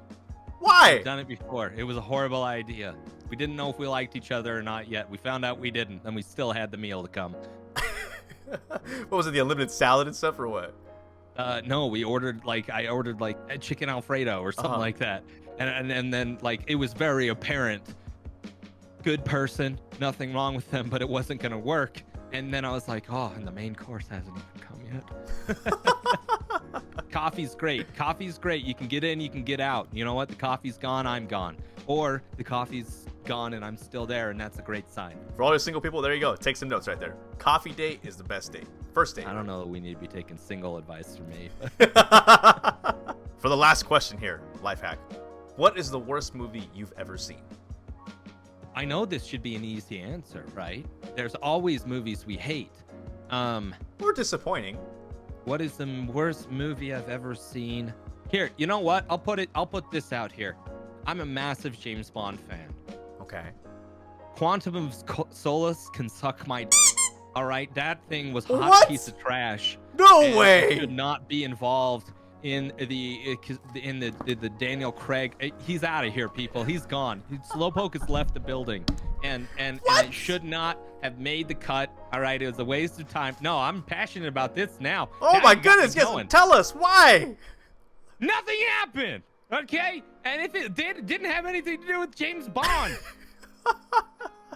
Why? I've done it before. It was a horrible idea. We didn't know if we liked each other or not yet. We found out we didn't, and we still had the meal to come. What was it, the unlimited salad and stuff, or what? No, I ordered a chicken Alfredo or something like that. And then, like, it was very apparent. Good person, nothing wrong with them, but it wasn't going to work. And then I was like, oh, and the main course hasn't even come yet. Coffee's great. You can get in, you can get out. You know what? The coffee's gone, I'm gone. Or the coffee's gone and I'm still there, and that's a great sign. For all your single people, there you go. Take some notes right there. Coffee date is the best date. First date. I don't know that we need to be taking single advice from me. For the last question here, Lif3Hack. What is the worst movie you've ever seen? I know this should be an easy answer, right? There's always movies we hate. Or disappointing. What is the worst movie I've ever seen? Here, you know what? I'll put this out here. I'm a massive James Bond fan. Okay. Quantum of Solace can suck my all right? That thing was a hot piece of trash. No way! Should not be involved in the Daniel Craig. He's out of here, people. He's gone. Slowpoke has left the building, and it should not have made the cut. All right, it was a waste of time. No, I'm passionate about this now. Oh Now my you got me goodness, yes, going. tell us why. Nothing happened. Okay, and if it didn't have anything to do with James Bond.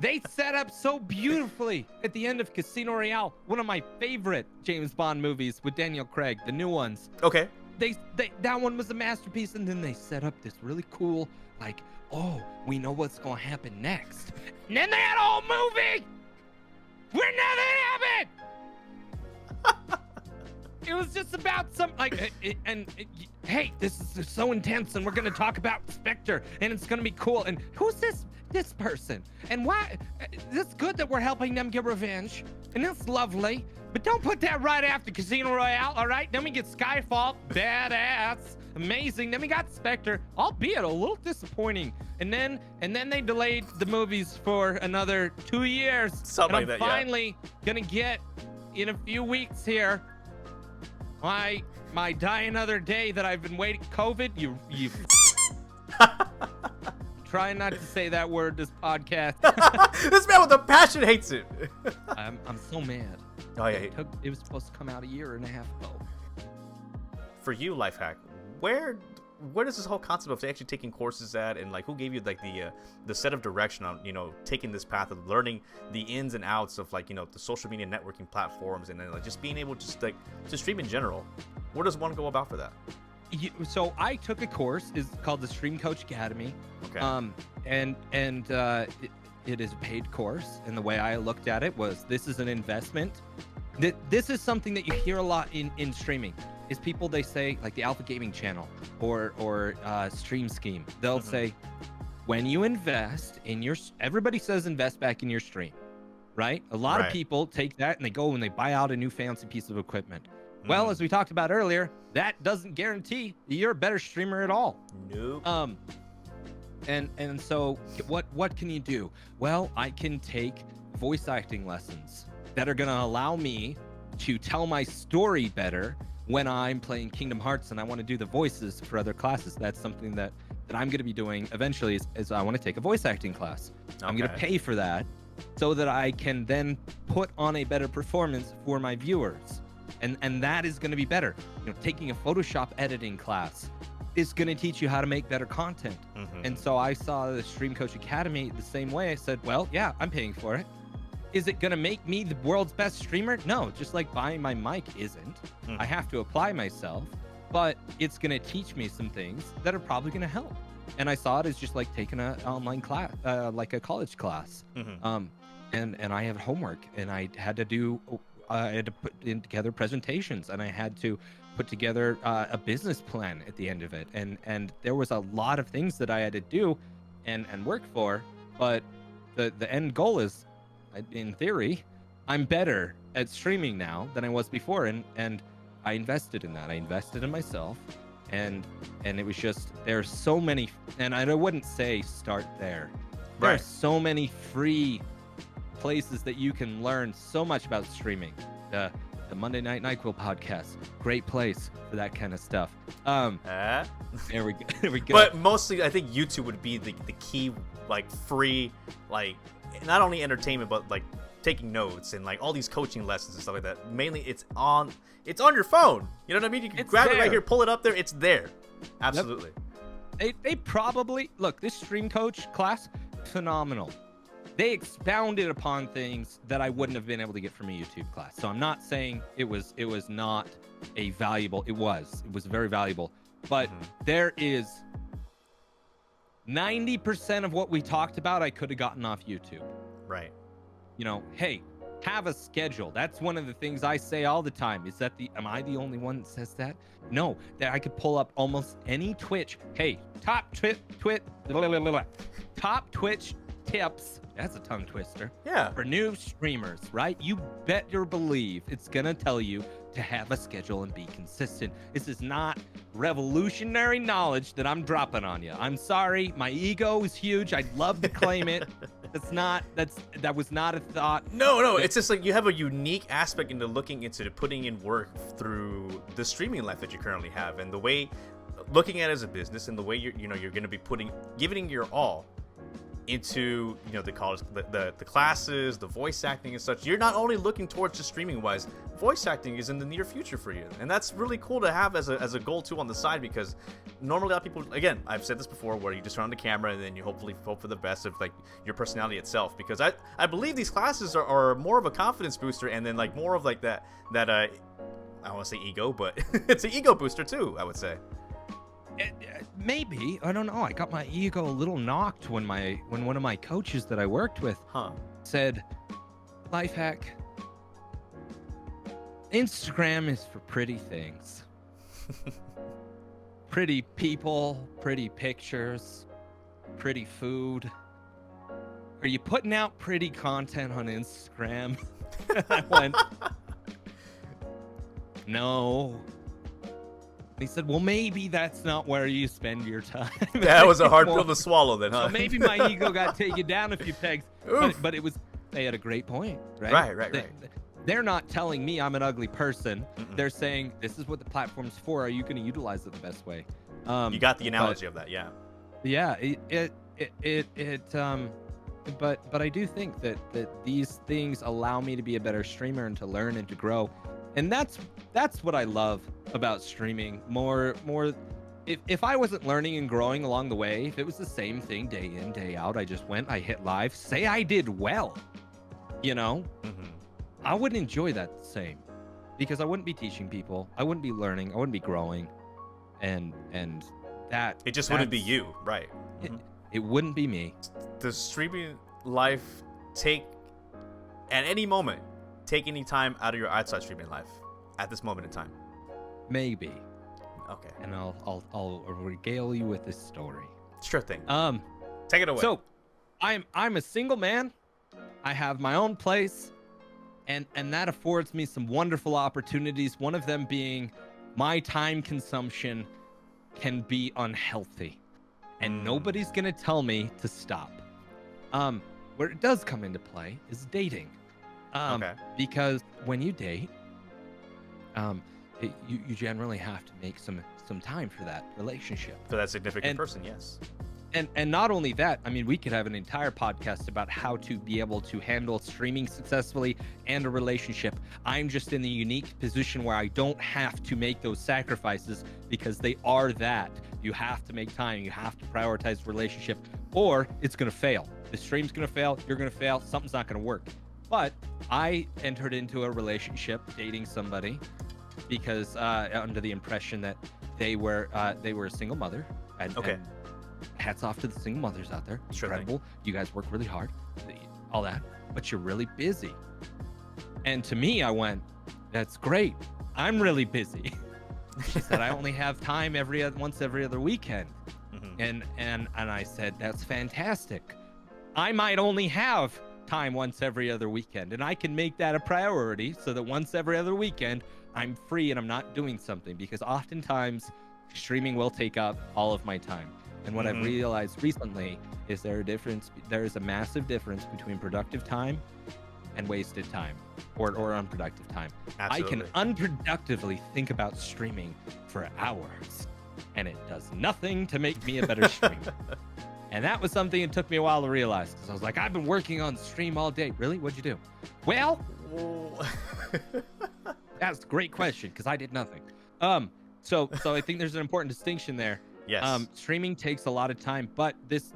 They set up so beautifully at the end of Casino Royale, one of my favorite James Bond movies with Daniel Craig, the new ones. Okay. That one was a masterpiece, and then they set up this really cool, like, oh, we know what's gonna happen next. And then they had a whole movie where nothing happened. It was just about some, like, hey, this is so intense, and we're gonna talk about Spectre, and it's gonna be cool. And who's this person? And why? It's good that we're helping them get revenge, and that's lovely. But don't put that right after Casino Royale, all right? Then we get Skyfall, badass, amazing. Then we got Spectre, albeit a little disappointing. And then they delayed the movies for another 2 years. Something and like I'm that, finally gonna get, in a few weeks here, my die another day that I've been waiting. COVID, you. Trying not to say that word this podcast. This man with a passion hates it. I'm so mad. Oh yeah. It was supposed to come out 1.5 years ago. For you, Lif3Hack, where does this whole concept of actually taking courses at, and like who gave you like the set of direction on taking this path of learning the ins and outs of like the social media networking platforms, and then like just being able to stream in general? Where does one go about for that? So I took a course. It's called the Stream Coach Academy. Okay. It is a paid course, and the way I looked at it was, this is an investment. This is something that you hear a lot in streaming. Is people, they say, like the Alpha Gaming channel or Stream Scheme, they'll say, when you invest in everybody says invest back in your stream, right? A lot of people take that and they go and they buy out a new fancy piece of equipment. Well, as we talked about earlier, that doesn't guarantee you're a better streamer at all. Nope. And so what can you do? Well, I can take voice acting lessons that are gonna allow me to tell my story better when I'm playing Kingdom Hearts and I want to do the voices for other classes. That's something that I'm gonna be doing eventually, is I want to take a voice acting class. Okay. I'm gonna pay for that so that I can then put on a better performance for my viewers. And that is going to be better. Taking a Photoshop editing class is going to teach you how to make better content. And so I saw the Stream Coach Academy the same way. I said, well, yeah, I'm paying for it. Is it going to make me the world's best streamer? No, just like buying my mic isn't. I have to apply myself, but it's going to teach me some things that are probably going to help. And I saw it as just like taking an online class, like a college class. And I have homework, and I had to put together presentations, and I had to put together a business plan at the end of it. And there was a lot of things that I had to do and work for, but the end goal is, in theory, I'm better at streaming now than I was before. And I invested in that. I invested in myself, and it was just, there's so many, and I wouldn't say start there. There are so many free places that you can learn so much about streaming. The Monday Nyquil Podcast, great place for that kind of stuff. There we go. But mostly, I think YouTube would be the key, like free, like not only entertainment, but like taking notes and like all these coaching lessons and stuff like that. Mainly, it's on your phone. You know what I mean? You can grab it right here, pull it up there. It's there. Absolutely. Yep. They probably look, this Stream Coach class, phenomenal. They expounded upon things that I wouldn't have been able to get from a YouTube class. So I'm not saying it was not a valuable. It was very valuable. But there is 90% of what we talked about I could have gotten off YouTube. Right. Hey, have a schedule. That's one of the things I say all the time. Am I the only one that says that? No, that I could pull up almost any Twitch. Hey, top Twitch tips. That's a tongue twister. Yeah. For new streamers, right? You better believe it's gonna tell you to have a schedule and be consistent. This is not revolutionary knowledge that I'm dropping on you. I'm sorry, my ego is huge. I'd love to claim it. That was not a thought. No, it's just like you have a unique aspect into looking into putting in work through the streaming life that you currently have, and the way looking at it as a business, and the way you're going to be giving your all. into, you know, the college, the classes, the voice acting and such, you're not only looking towards just streaming wise, voice acting is in the near future for you. And that's really cool to have as a goal too on the side, because normally a lot of people, again, I've said this before, where you just turn on the camera and then you hopefully hope for the best of like your personality itself, because I believe these classes are more of a confidence booster, and then like more of like that I don't want to say ego, but it's an ego booster too, I would say. Maybe, I don't know. I got my ego a little knocked when one of my coaches that I worked with said, "Lif3Hack, Instagram is for pretty things, pretty people, pretty pictures, pretty food. Are you putting out pretty content on Instagram?" I went, "No." He said, "Well, maybe that's not where you spend your time." That was a hard pill to swallow then, huh? So maybe my ego got taken down a few pegs, but it was, they had a great point, right? Right. They're not telling me I'm an ugly person. They're saying, this is what the platform's for. Are you going to utilize it the best way? You got the analogy of that, yeah. Yeah, but I do think that these things allow me to be a better streamer and to learn and to grow. And that's what I love about streaming more. If I wasn't learning and growing along the way, if it was the same thing day in, day out, I hit live, say I did well, you know, I wouldn't enjoy that the same, because I wouldn't be teaching people, I wouldn't be learning, I wouldn't be growing, and that it just wouldn't be you, right? It wouldn't be me. Does streaming life take any time out of your outside streaming life at this moment in time? Maybe. Okay. And I'll regale you with this story. Sure thing. Take it away. So, I'm a single man. I have my own place, and that affords me some wonderful opportunities. One of them being my time consumption can be unhealthy, and nobody's gonna tell me to stop. Where it does come into play is dating. Okay. Because when you date, you generally have to make some time for that relationship, for that significant person. Yes. And not only that, I mean, we could have an entire podcast about how to be able to handle streaming successfully and a relationship. I'm just in the unique position where I don't have to make those sacrifices, because they are that. You have to make time. You have to prioritize relationship, or it's going to fail. The stream's going to fail. You're going to fail. Something's not going to work. But I entered into a relationship dating somebody because under the impression that they were a single mother. And hats off to the single mothers out there. Sure incredible. Thing. You guys work really hard, all that, but you're really busy. And to me, I went, that's great. I'm really busy. She said, I only have time once every other weekend. And I said, that's fantastic. I might only have time once every other weekend, and I can make that a priority so that once every other weekend I'm free and I'm not doing something, because oftentimes streaming will take up all of my time. And what I've realized recently is there is a massive difference between productive time and wasted time, or unproductive time. Absolutely. I can unproductively think about streaming for hours, and it does nothing to make me a better streamer. And that was something it took me a while to realize, because I was like, I've been working on stream all day. Really? What'd you do? Well, that's a great question, because I did nothing. So I think there's an important distinction there. Yes. Streaming takes a lot of time, but this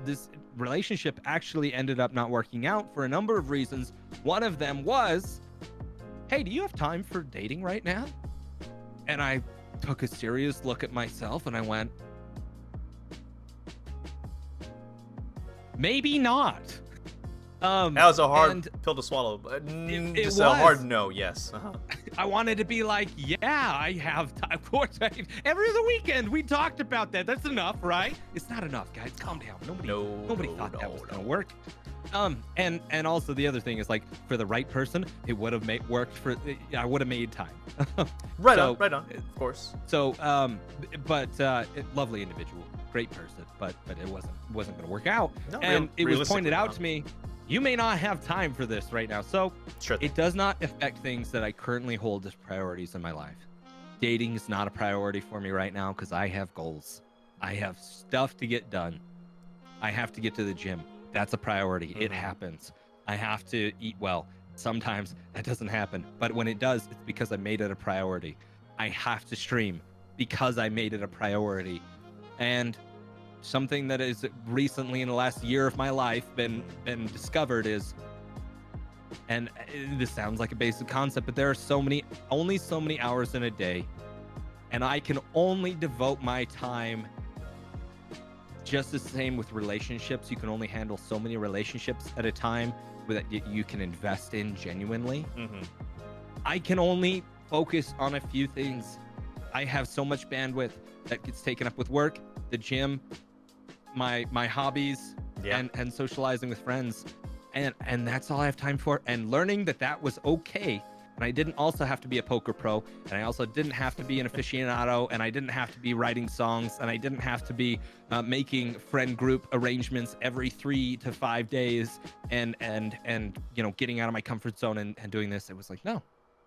relationship actually ended up not working out for a number of reasons. One of them was, hey, do you have time for dating right now? And I took a serious look at myself and I went, maybe not. That was a hard pill to swallow. Just a hard no, yes. I wanted to be like, yeah, I have time. Of course, every other weekend we talked about that. That's enough, right? It's not enough, guys. Calm down. Nobody thought that was gonna work. And also the other thing is, like, for the right person, it would have worked for. I would have made time. Right on. Of course. So, lovely individual, great person, but it wasn't gonna work out. No, and it was pointed out to me, you may not have time for this right now. So it does not affect things that I currently hold as priorities in my life. Dating is not a priority for me right now because I have goals. I have stuff to get done. I have to get to the gym. That's a priority. It happens. I have to eat well. Sometimes that doesn't happen, but when it does, it's because I made it a priority. I have to stream because I made it a priority. And something that is recently in the last year of my life been discovered is, and this sounds like a basic concept, but there are only so many hours in a day, and I can only devote my time. Just the same with relationships. You can only handle so many relationships at a time that you can invest in genuinely. I can only focus on a few things. I have so much bandwidth that gets taken up with work, the gym, my hobbies, and socializing with friends, and that's all I have time for. And learning that was okay. And I didn't also have to be a poker pro, and I also didn't have to be an aficionado, and I didn't have to be writing songs, and I didn't have to be making friend group arrangements every 3 to 5 days, and getting out of my comfort zone and doing this. It was like, no,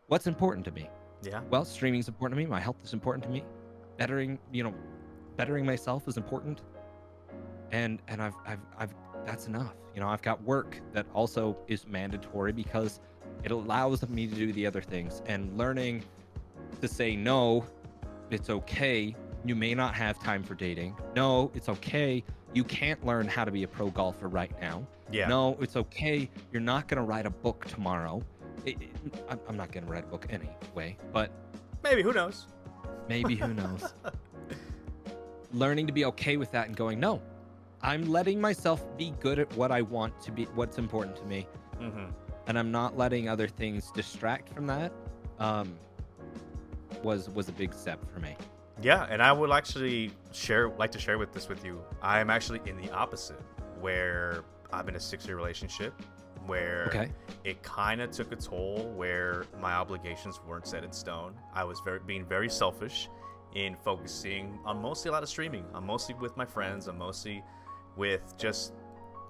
what's important to me? Yeah. Well, streaming is important to me. My health is important to me. Bettering myself is important, and I've that's enough. I've got work that also is mandatory because it allows me to do the other things. And learning to say no, it's okay. You may not have time for dating. No, it's okay. You can't learn how to be a pro golfer right now. Yeah. No, it's okay. You're not going to write a book tomorrow. I'm not going to write a book anyway, but maybe, who knows? Maybe, who knows? Learning to be okay with that and going, no, I'm letting myself be good at what I want to be, what's important to me. And I'm not letting other things distract from that. Was a big step for me. Yeah, and I would actually like to share with you. I am actually in the opposite, where I'm in a 6-year relationship where it kind of took a toll, where my obligations weren't set in stone. I was being very selfish in focusing on mostly a lot of streaming. I'm mostly with my friends. I'm mostly with just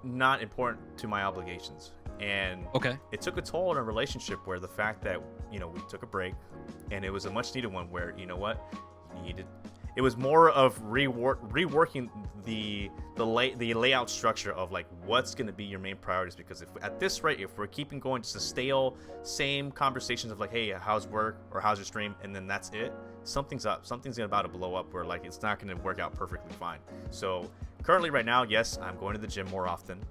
not important to my obligations. And it took a toll in a relationship where the fact that, we took a break, and it was a much needed one where, it was more of reworking the layout structure of like what's going to be your main priorities, because if at this rate, if we're keeping going just a same conversations of like, hey, how's work or how's your stream, and then that's it, something's about to blow up where like it's not going to work out perfectly fine. So currently right now, yes, I'm going to the gym more often.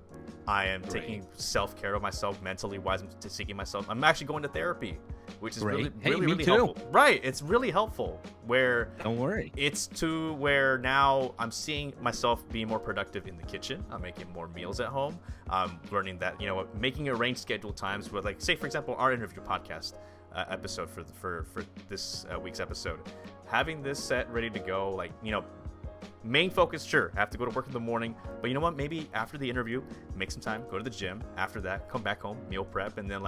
I am taking self-care of myself mentally wise. I'm seeking myself. I'm actually going to therapy, which is really helpful. Right. It's really helpful where don't worry. It's to where now I'm seeing myself be more productive in the kitchen. I'm making more meals at home. I'm learning that, making arranged scheduled times with, like, say, for example, our interview podcast episode for this week's episode, having this set ready to go, like, main focus, sure, I have to go to work in the morning, but you know what, maybe after the interview, make some time, go to the gym, after that come back home, meal prep, and then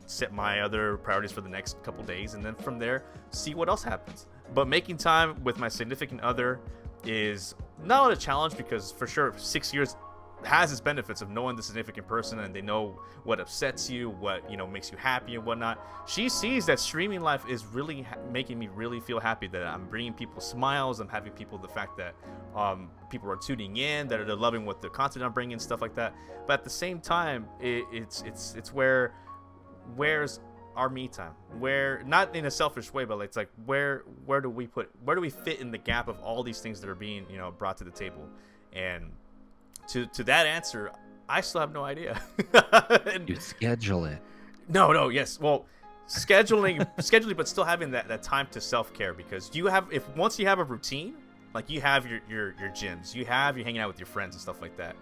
set my other priorities for the next couple days, and then from there see what else happens. But making time with my significant other is not a challenge, because for sure 6 years has its benefits of knowing the significant person, and they know what upsets you, what makes you happy and whatnot. She sees that streaming life is really making me really feel happy, that I'm bringing people smiles, I'm having people, the fact that people are tuning in, that they're loving what the content I'm bringing, stuff like that. But at the same time, it's where's our me time, where, not in a selfish way, but it's like where do we fit in the gap of all these things that are being brought to the table. And to that answer, I still have no idea. You schedule it. No, yes. Well, scheduling, but still having that time to self-care, because once you have a routine, like you have your gyms, you're hanging out with your friends and stuff like that.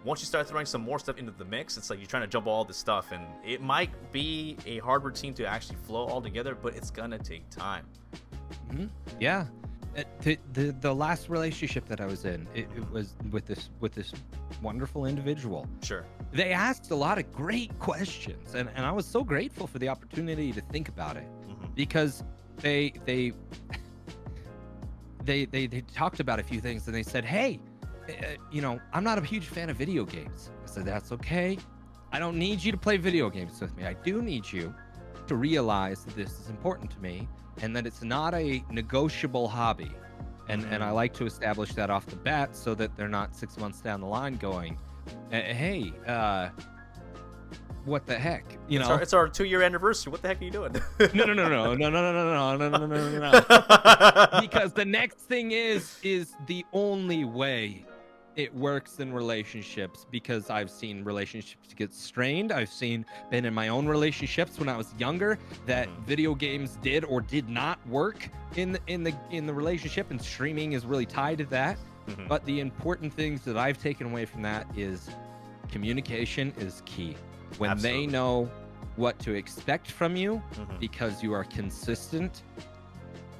Once you start throwing some more stuff into the mix, it's like you're trying to juggle all this stuff, and it might be a hard routine to actually flow all together, but it's gonna take time. Yeah. The last relationship that I was in, it was with this wonderful individual. Sure. They asked a lot of great questions, and I was so grateful for the opportunity to think about it, because they talked about a few things, and they said, hey, I'm not a huge fan of video games. I said, that's okay. I don't need you to play video games with me. I do need you to realize that this is important to me, and that it's not a negotiable hobby. And I like to establish that off the bat, so that they're not 6 months down the line going, hey, what the heck? You know, it's our 2-year anniversary. What the heck are you doing? No. Because the next thing is the only way it works in relationships, because I've seen relationships get strained. I've been in my own relationships when I was younger that video games did or did not work in the relationship, and streaming is really tied to that. But the important things that I've taken away from that is communication is key. When Absolutely. they know what to expect from you because you are consistent,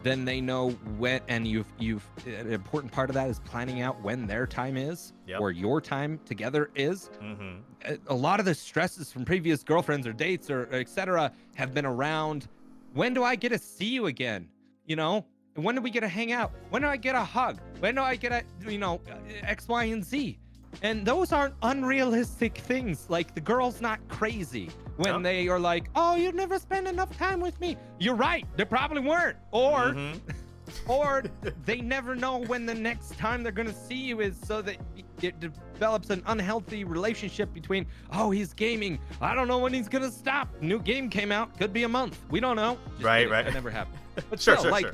then they know when, and you've an important part of that is planning out when their time is or your time together is. A lot of the stresses from previous girlfriends or dates or etc. have been around, when do I get to see you again? You know, when do we get to hang out? When do I get a hug? When do I get a, X, Y, and Z? And those aren't unrealistic things. Like, the girl's not crazy when they are like, oh, you never spend enough time with me. You're right. They probably weren't. Or they never know when the next time they're going to see you is, so that it develops an unhealthy relationship between, oh, he's gaming. I don't know when he's going to stop. New game came out. Could be a month. We don't know. Just kidding. That never happened. But Sure.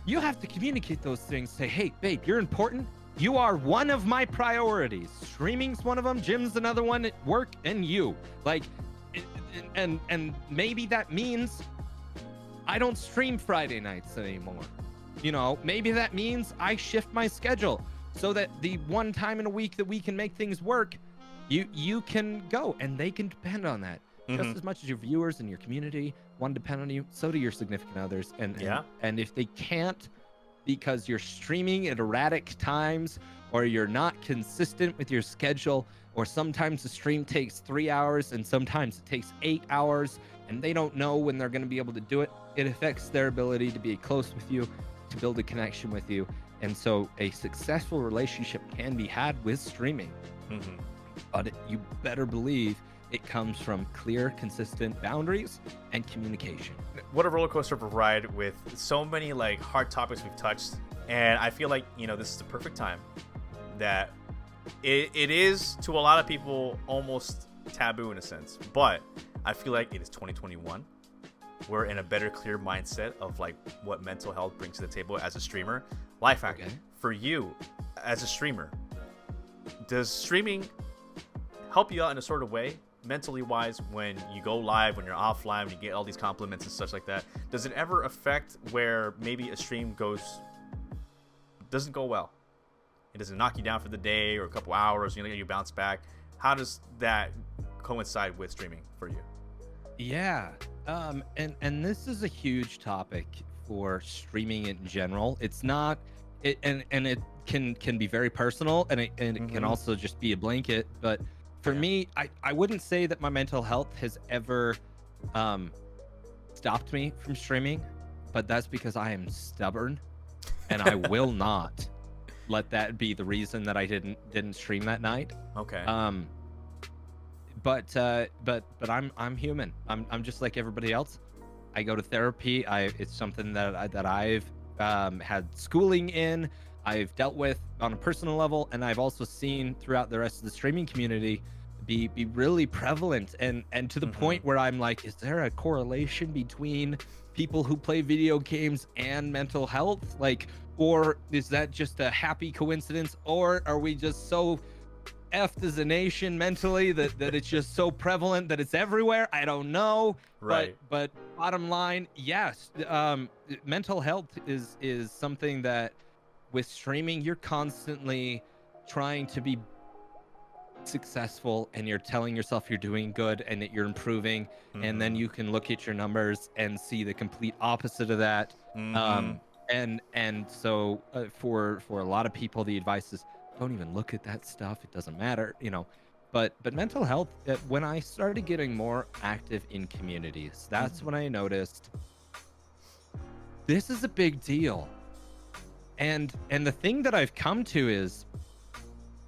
you have to communicate those things. Say, hey, babe, you're important. You are one of my priorities. Streaming's one of them. Gym's another one. At work, and you. Like, and maybe that means I don't stream Friday nights anymore. You know, maybe that means I shift my schedule so that the one time in a week that we can make things work, you can go, and they can depend on that. Just as much as your viewers and your community want to depend on you, so do your significant others. And if they can't, because you're streaming at erratic times, or you're not consistent with your schedule, or sometimes the stream takes 3 hours and sometimes it takes 8 hours, and they don't know when they're going to be able to do it, it affects their ability to be close with you, to build a connection with you. And so a successful relationship can be had with streaming. But you better believe it comes from clear, consistent boundaries and communication. What a roller coaster of a ride, with so many like hard topics we've touched. And I feel like, this is the perfect time that it is, to a lot of people, almost taboo in a sense. But I feel like it is 2021. We're in a better, clear mindset of like what mental health brings to the table as a streamer. Lif3Hack, for you as a streamer, does streaming help you out in a sort of way, mentally wise, when you go live, when you're offline, when you get all these compliments and such like that? Does it ever affect where maybe a stream doesn't go well? It doesn't knock you down for the day or a couple hours, you bounce back. How does that coincide with streaming for you? Yeah. And this is a huge topic for streaming in general. It's not, it can be very personal, and it can also just be a blanket. But for me, I wouldn't say that my mental health has ever stopped me from streaming, but that's because I am stubborn, and I will not let that be the reason that I didn't stream that night. Okay. But I'm human. I'm just like everybody else. I go to therapy. It's something that I've had schooling in. I've dealt with on a personal level, and I've also seen throughout the rest of the streaming community be really prevalent, and to the point where I'm like, is there a correlation between people who play video games and mental health? Like, or is that just a happy coincidence, or are we just so effed as a nation mentally that it's just so prevalent that it's everywhere? I don't know. Right. But bottom line, yes, mental health is something that with streaming, you're constantly trying to be successful, and you're telling yourself you're doing good and that you're improving, and then you can look at your numbers and see the complete opposite of that. And so for a lot of people, the advice is, don't even look at that stuff. It doesn't matter, But mental health, when I started getting more active in communities, that's when I noticed this is a big deal. And the thing that I've come to is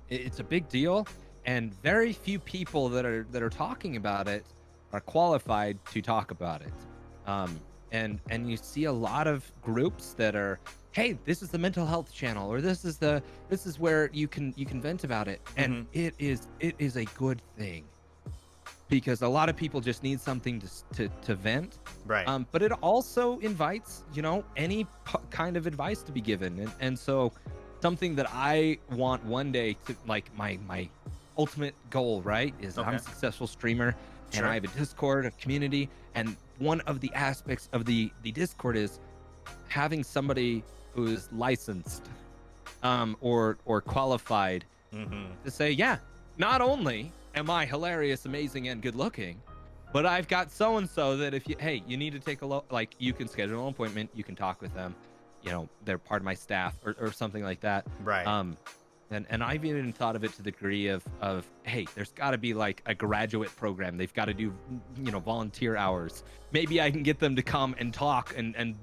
it's a big deal, and very few people that are talking about it are qualified to talk about it. and you see a lot of groups that are, hey, this is the mental health channel, or this is where you can vent about it, and it is a good thing, because a lot of people just need something to vent, Right. But it also invites, any kind of advice to be given, and so something that I want one day to, like, my ultimate goal, right, is I'm a successful streamer, and I have a Discord, a community, and one of the aspects of the Discord is having somebody who is licensed, or qualified, to say, yeah, not only am I hilarious, amazing, and good looking, but I've got so and so that if you need to take a look, like, you can schedule an appointment, you can talk with them, they're part of my staff, or something like that, Right. And I've even thought of it to the degree of hey, there's got to be like a graduate program. They've got to do, volunteer hours. Maybe I can get them to come and talk, and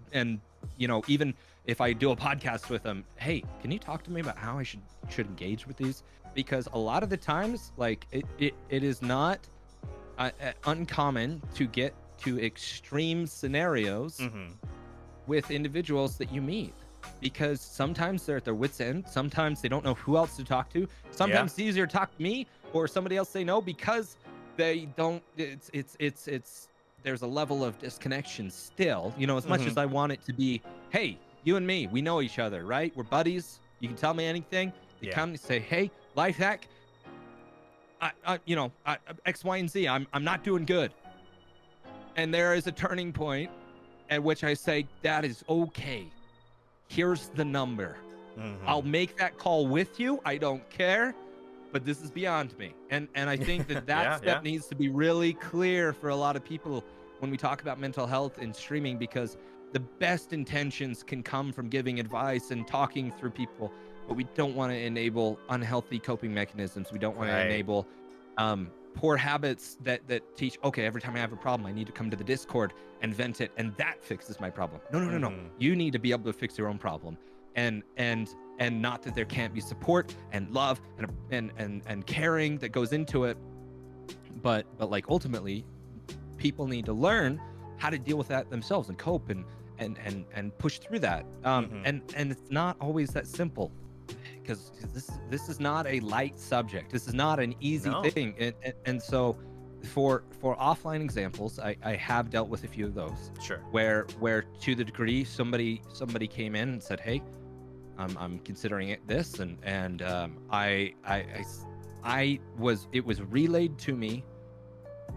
even if I do a podcast with them, hey, can you talk to me about how I should engage with these? Because a lot of the times, like, it is not uncommon to get to extreme scenarios with individuals that you meet, because sometimes they're at their wits' end, sometimes they don't know who else to talk to, sometimes it's easier to talk to me or somebody else say no, because they don't, it's there's a level of disconnection still, as much as I want it to be, hey, you and me, we know each other, right? We're buddies, you can tell me anything. They come and say, hey, Lif3Hack, X, Y, and Z, I'm not doing good. And there is a turning point at which I say, that is okay. Here's the number. I'll make that call with you. I don't care, but this is beyond me. And I think that step needs to be really clear for a lot of people when we talk about mental health in streaming, because the best intentions can come from giving advice and talking through people, but we don't want to enable unhealthy coping mechanisms. We don't want to enable poor habits that teach, okay, every time I have a problem, I need to come to the Discord and vent it, and that fixes my problem. No. You need to be able to fix your own problem, and not that there can't be support and love and caring that goes into it, but like, ultimately, people need to learn how to deal with that themselves and cope and push through that. And it's not always that simple, because this is not a light subject. This is not an easy thing. And so for offline examples, I have dealt with a few of those. Sure. Where to the degree somebody came in and said, hey, I'm considering this, and it was relayed to me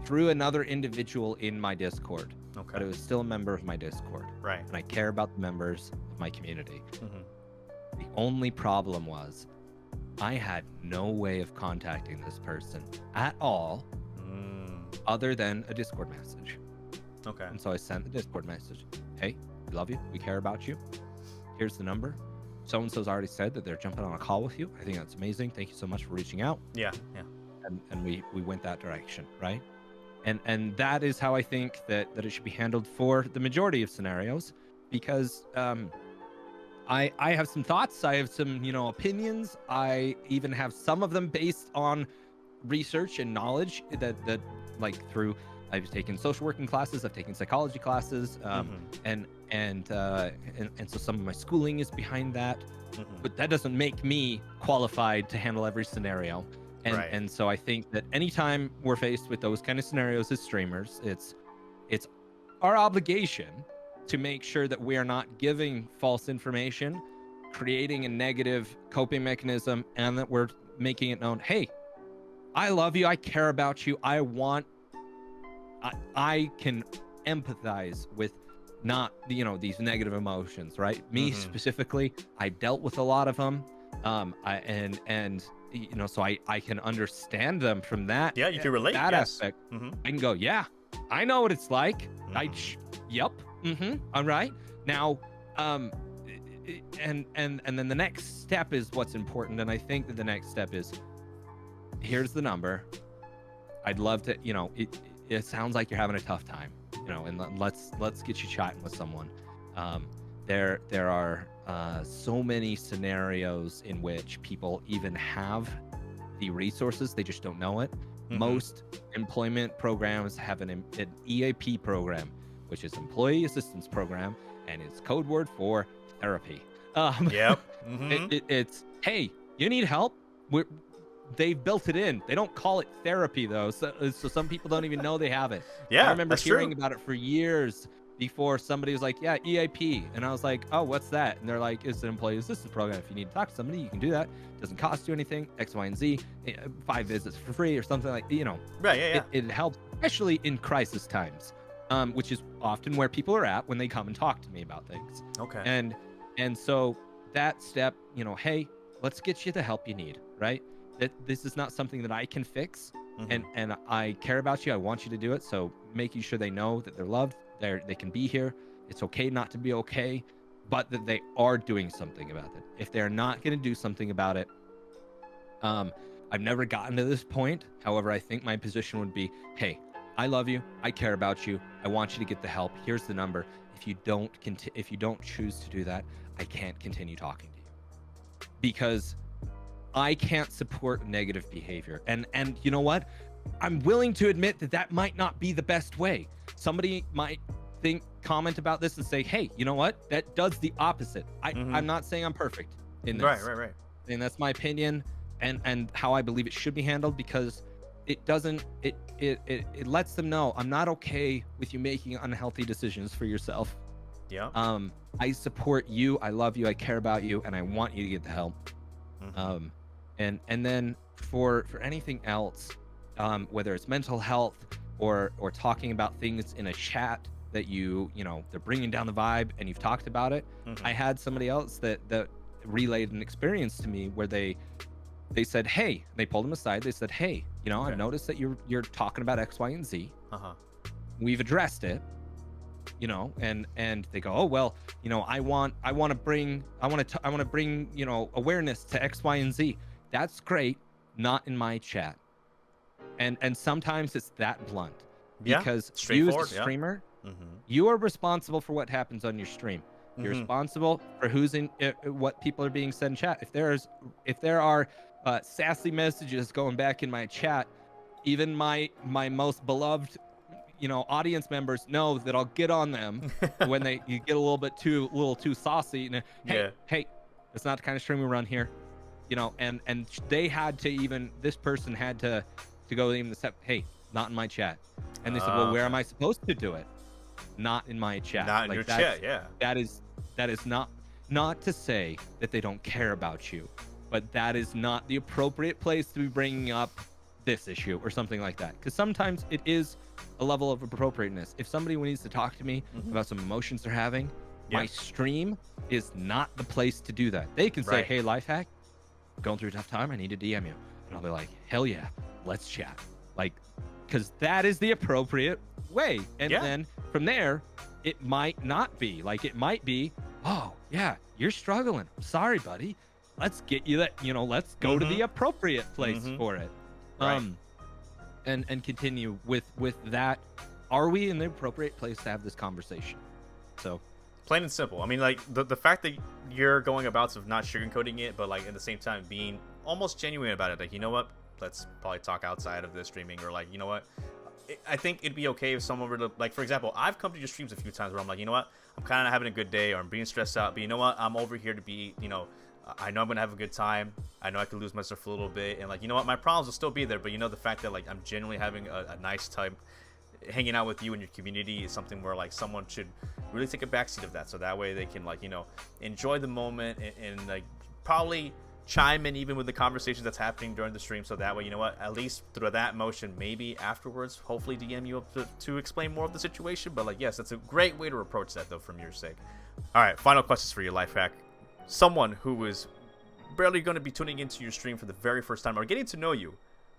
through another individual in my Discord. Okay. But it was still a member of my Discord. Right. And I care about the members of my community. The only problem was I had no way of contacting this person at all, other than a Discord message. Okay. And so I sent the Discord message. Hey, we love you. We care about you. Here's the number. So-and-so's already said that they're jumping on a call with you. I think that's amazing. Thank you so much for reaching out. Yeah. And we went that direction, right? And that is how I think that it should be handled for the majority of scenarios, because I have some thoughts, I have some opinions, I even have some of them based on research and knowledge that like through, I've taken social working classes, I've taken psychology classes, and so some of my schooling is behind that, but that doesn't make me qualified to handle every scenario. And so I think that anytime we're faced with those kind of scenarios as streamers, it's our obligation to make sure that we are not giving false information, creating a negative coping mechanism, and that we're making it known, hey, I love you, I care about you, I can empathize with not these negative emotions, right? Me specifically, I dealt with a lot of them, so I can understand them from that. Yeah, you can relate. That aspect, I can go, yeah, I know what it's like. Yep. All right. Now, and then the next step is what's important, and I think that the next step is, here's the number. I'd love to, it sounds like you're having a tough time, and let's get you chatting with someone. There are so many scenarios in which people even have the resources, they just don't know it. Most employment programs have an EAP program, which is Employee Assistance Program, and it's code word for therapy. Yep. It's, hey, you need help? They've built it in. They don't call it therapy though, so some people don't even know they have it. Yeah, I remember that's hearing true. about it for years before somebody was like, yeah, EAP, and I was like, oh, what's that? And they're like, it's an employee assistance program. If you need to talk to somebody, you can do that. It doesn't cost you anything. X, Y, and Z. 5 visits for free or something like, Right. Yeah. It helps, especially in crisis times, which is often where people are at when they come and talk to me about things. Okay. And so that step, hey, let's get you the help you need, right? That this is not something that I can fix, and I care about you. I want you to do it. So making sure they know that they're loved, they can be here. It's okay not to be okay, but that they are doing something about it. If they're not going to do something about it, I've never gotten to this point. However, I think my position would be, hey, I love you. I care about you. I want you to get the help. Here's the number. If you don't choose to do that, I can't continue talking to you, because I can't support negative behavior. And you know what? I'm willing to admit that might not be the best way. Somebody might comment about this and say, hey, you know what? That does the opposite. I'm not saying I'm perfect in this. Right. And that's my opinion and how I believe it should be handled, because it lets them know I'm not okay with you making unhealthy decisions for yourself. Yeah. I support you. I love you. I care about you, and I want you to get the help. And then for anything else, whether it's mental health or talking about things in a chat that they're bringing down the vibe and you've talked about it. I had somebody else that relayed an experience to me where they said, hey, they pulled him aside. They said, hey, I've noticed that you're talking about X, Y, and Z. We've addressed it, and they go, oh, well, I want to bring awareness to X, Y, and Z. That's great. Not in my chat. And sometimes it's that blunt, because you as a streamer, you are responsible for what happens on your stream. You're responsible for what people are being said in chat. If there are sassy messages going back in my chat, even my most beloved audience members know that I'll get on them when you get a little too saucy. And hey, it's not the kind of stream we run here, and they had to this person had to go even the step, hey, not in my chat. And they said, well, where am I supposed to do it? Not in my chat. Not in your chat, yeah. That is not to say that they don't care about you, but that is not the appropriate place to be bringing up this issue or something like that. Because sometimes it is a level of appropriateness. If somebody needs to talk to me about some emotions they're having, my stream is not the place to do that. They can say, hey, Lif3Hack, going through a tough time, I need to DM you. And I'll be like, hell yeah, let's chat. Because that is the appropriate way. And then from there, it might not be. It might be, oh, yeah, you're struggling. I'm sorry, buddy. Let's get you that, let's go to the appropriate place for it. Right. And continue with that. Are we in the appropriate place to have this conversation? So plain and simple. I mean, the fact that you're going about of not sugarcoating it, but at the same time being almost genuine about it. You know what? Let's probably talk outside of this streaming, or you know what? I think it'd be okay if someone were to, for example, I've come to your streams a few times where I'm like, you know what? I'm kind of having a good day, or I'm being stressed out, but you know what? I'm over here to be, I know I'm gonna have a good time. I know I could lose myself a little bit, and you know what? My problems will still be there, but the fact that I'm genuinely having a nice time hanging out with you and your community is something where someone should really take a backseat of that, so that way they can enjoy the moment and probably chime in even with the conversation that's happening during the stream, so that way, you know what, at least through that motion, maybe afterwards, hopefully DM you up to explain more of the situation. But yes, that's a great way to approach that, though, from your sake. All right, final questions for you, Lif3Hack. Someone who is barely going to be tuning into your stream for the very first time or getting to know you,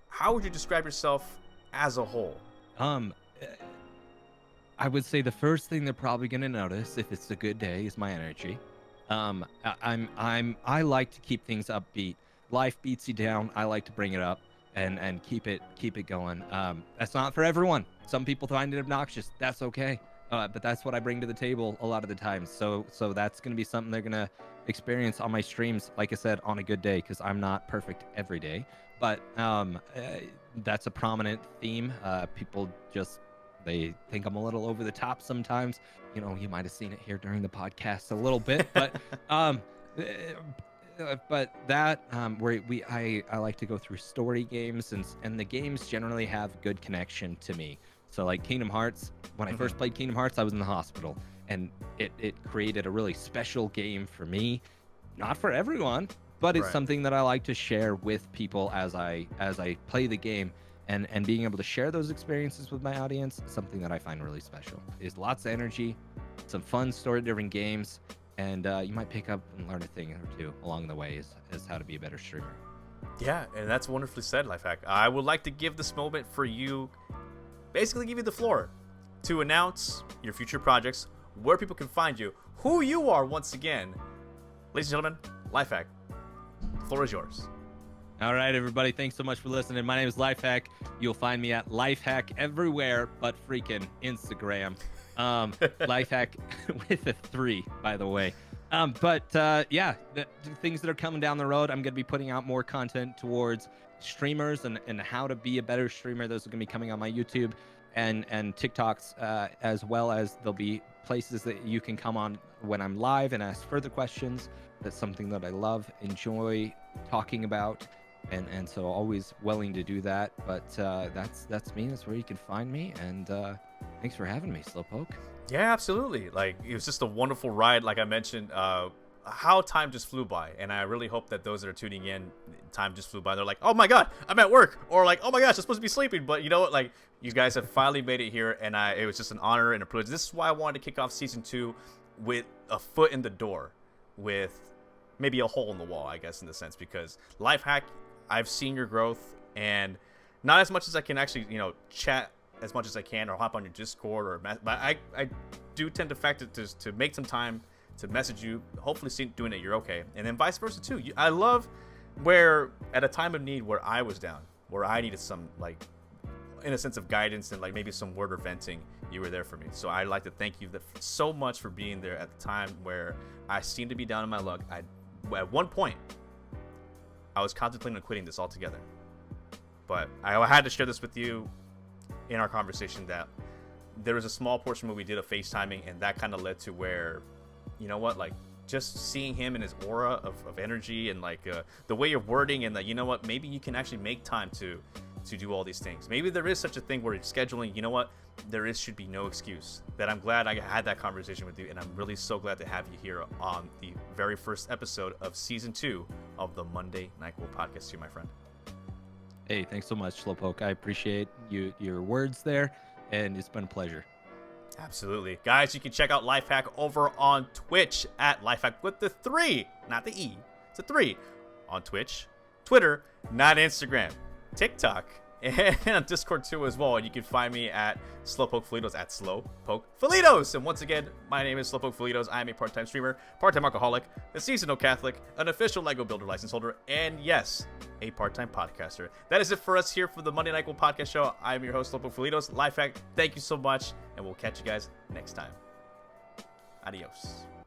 how would you describe yourself as a whole? I would say the first thing they're probably going to notice, if it's a good day, is my energy. I like to keep things upbeat. Life beats you down. I like to bring it up and keep it going. That's not for everyone. Some people find it obnoxious. That's okay. But that's what I bring to the table a lot of the times. So that's going to be something they're going to experience on my streams, like I said, on a good day, because I'm not perfect every day. But that's a prominent theme. People just They think I'm a little over the top sometimes. You know, you might have seen it here during the podcast a little bit, but I like to go through story games, and the games generally have good connection to me. So like Kingdom Hearts, when I first played Kingdom Hearts, I was in the hospital, and it created a really special game for me. Not for everyone, but it's something that I like to share with people as I play the game, and being able to share those experiences with my audience is something that I find really special. Is lots of energy, some fun story-driven games, and you might pick up and learn a thing or two along the way as how to be a better streamer. Yeah, and that's wonderfully said, Lif3Hack. I would like to give this moment for you, basically give you the floor to announce your future projects, where people can find you, who you are once again. Ladies and gentlemen, Lif3Hack, the floor is yours. All right, everybody. Thanks so much for listening. My name is Lif3Hack. You'll find me at Lif3Hack everywhere but freaking Instagram. Lif3Hack with a 3, by the way. Yeah, the things that are coming down the road, I'm going to be putting out more content towards streamers and how to be a better streamer. Those are going to be coming on my YouTube and TikToks, as well as there'll be places that you can come on when I'm live and ask further questions. That's something that I love, enjoy talking about. And so always willing to do that. But that's me. That's where you can find me. And thanks for having me, Slowpoke. Yeah, absolutely. Like, it was just a wonderful ride. Like I mentioned, how time just flew by. And I really hope that those that are tuning in, time just flew by. They're like, oh my God, I'm at work. Or like, oh my gosh, I'm supposed to be sleeping. But you know what? Like, you guys have finally made it here. And it was just an honor and a privilege. This is why I wanted to kick off season 2 with a foot in the door, with maybe a hole in the wall, I guess, in the sense, because Lif3Hack, I've seen your growth, and not as much as I can actually, chat as much as I can or hop on your Discord but I do tend to fact to make some time to message you, hopefully doing it you're okay, and then vice versa too. I love where at a time of need where I was down, where I needed some, like, in a sense of guidance and like maybe some word or venting, you were there for me. So I'd like to thank you so much for being there at the time where I seemed to be down in my luck. At one point I was contemplating on quitting this altogether, but I had to share this with you in our conversation, that there was a small portion where we did a FaceTiming, and that kind of led to where, you know what, like, just seeing him and his aura of energy and like the way you're wording, and that, you know what, maybe you can actually make time to do all these things. Maybe there is such a thing where scheduling, you know what, should be no excuse. That I'm glad I had that conversation with you, and I'm really so glad to have you here on the very first episode of season 2 of the Monday Nyquil Podcast Show, my friend. Hey, thanks so much, Slowpoke. I appreciate your words there, and it's been a pleasure. Absolutely. Guys, you can check out Lif3Hack over on Twitch at Lif3Hack with the 3, not the E. It's a 3 on Twitch, Twitter, not Instagram, TikTok, and on Discord too as well. And you can find me at SlowpokeFelitos at SlowpokeFelitos. And once again, my name is SlowpokeFelitos. I am a part-time streamer, part-time alcoholic, a seasonal Catholic, an official Lego Builder license holder, and yes, a part-time podcaster. That is it for us here for the Monday Nyquil Podcast Show. I am your host, SlowpokeFelitos. Lif3Hack, thank you so much, and we'll catch you guys next time. Adios.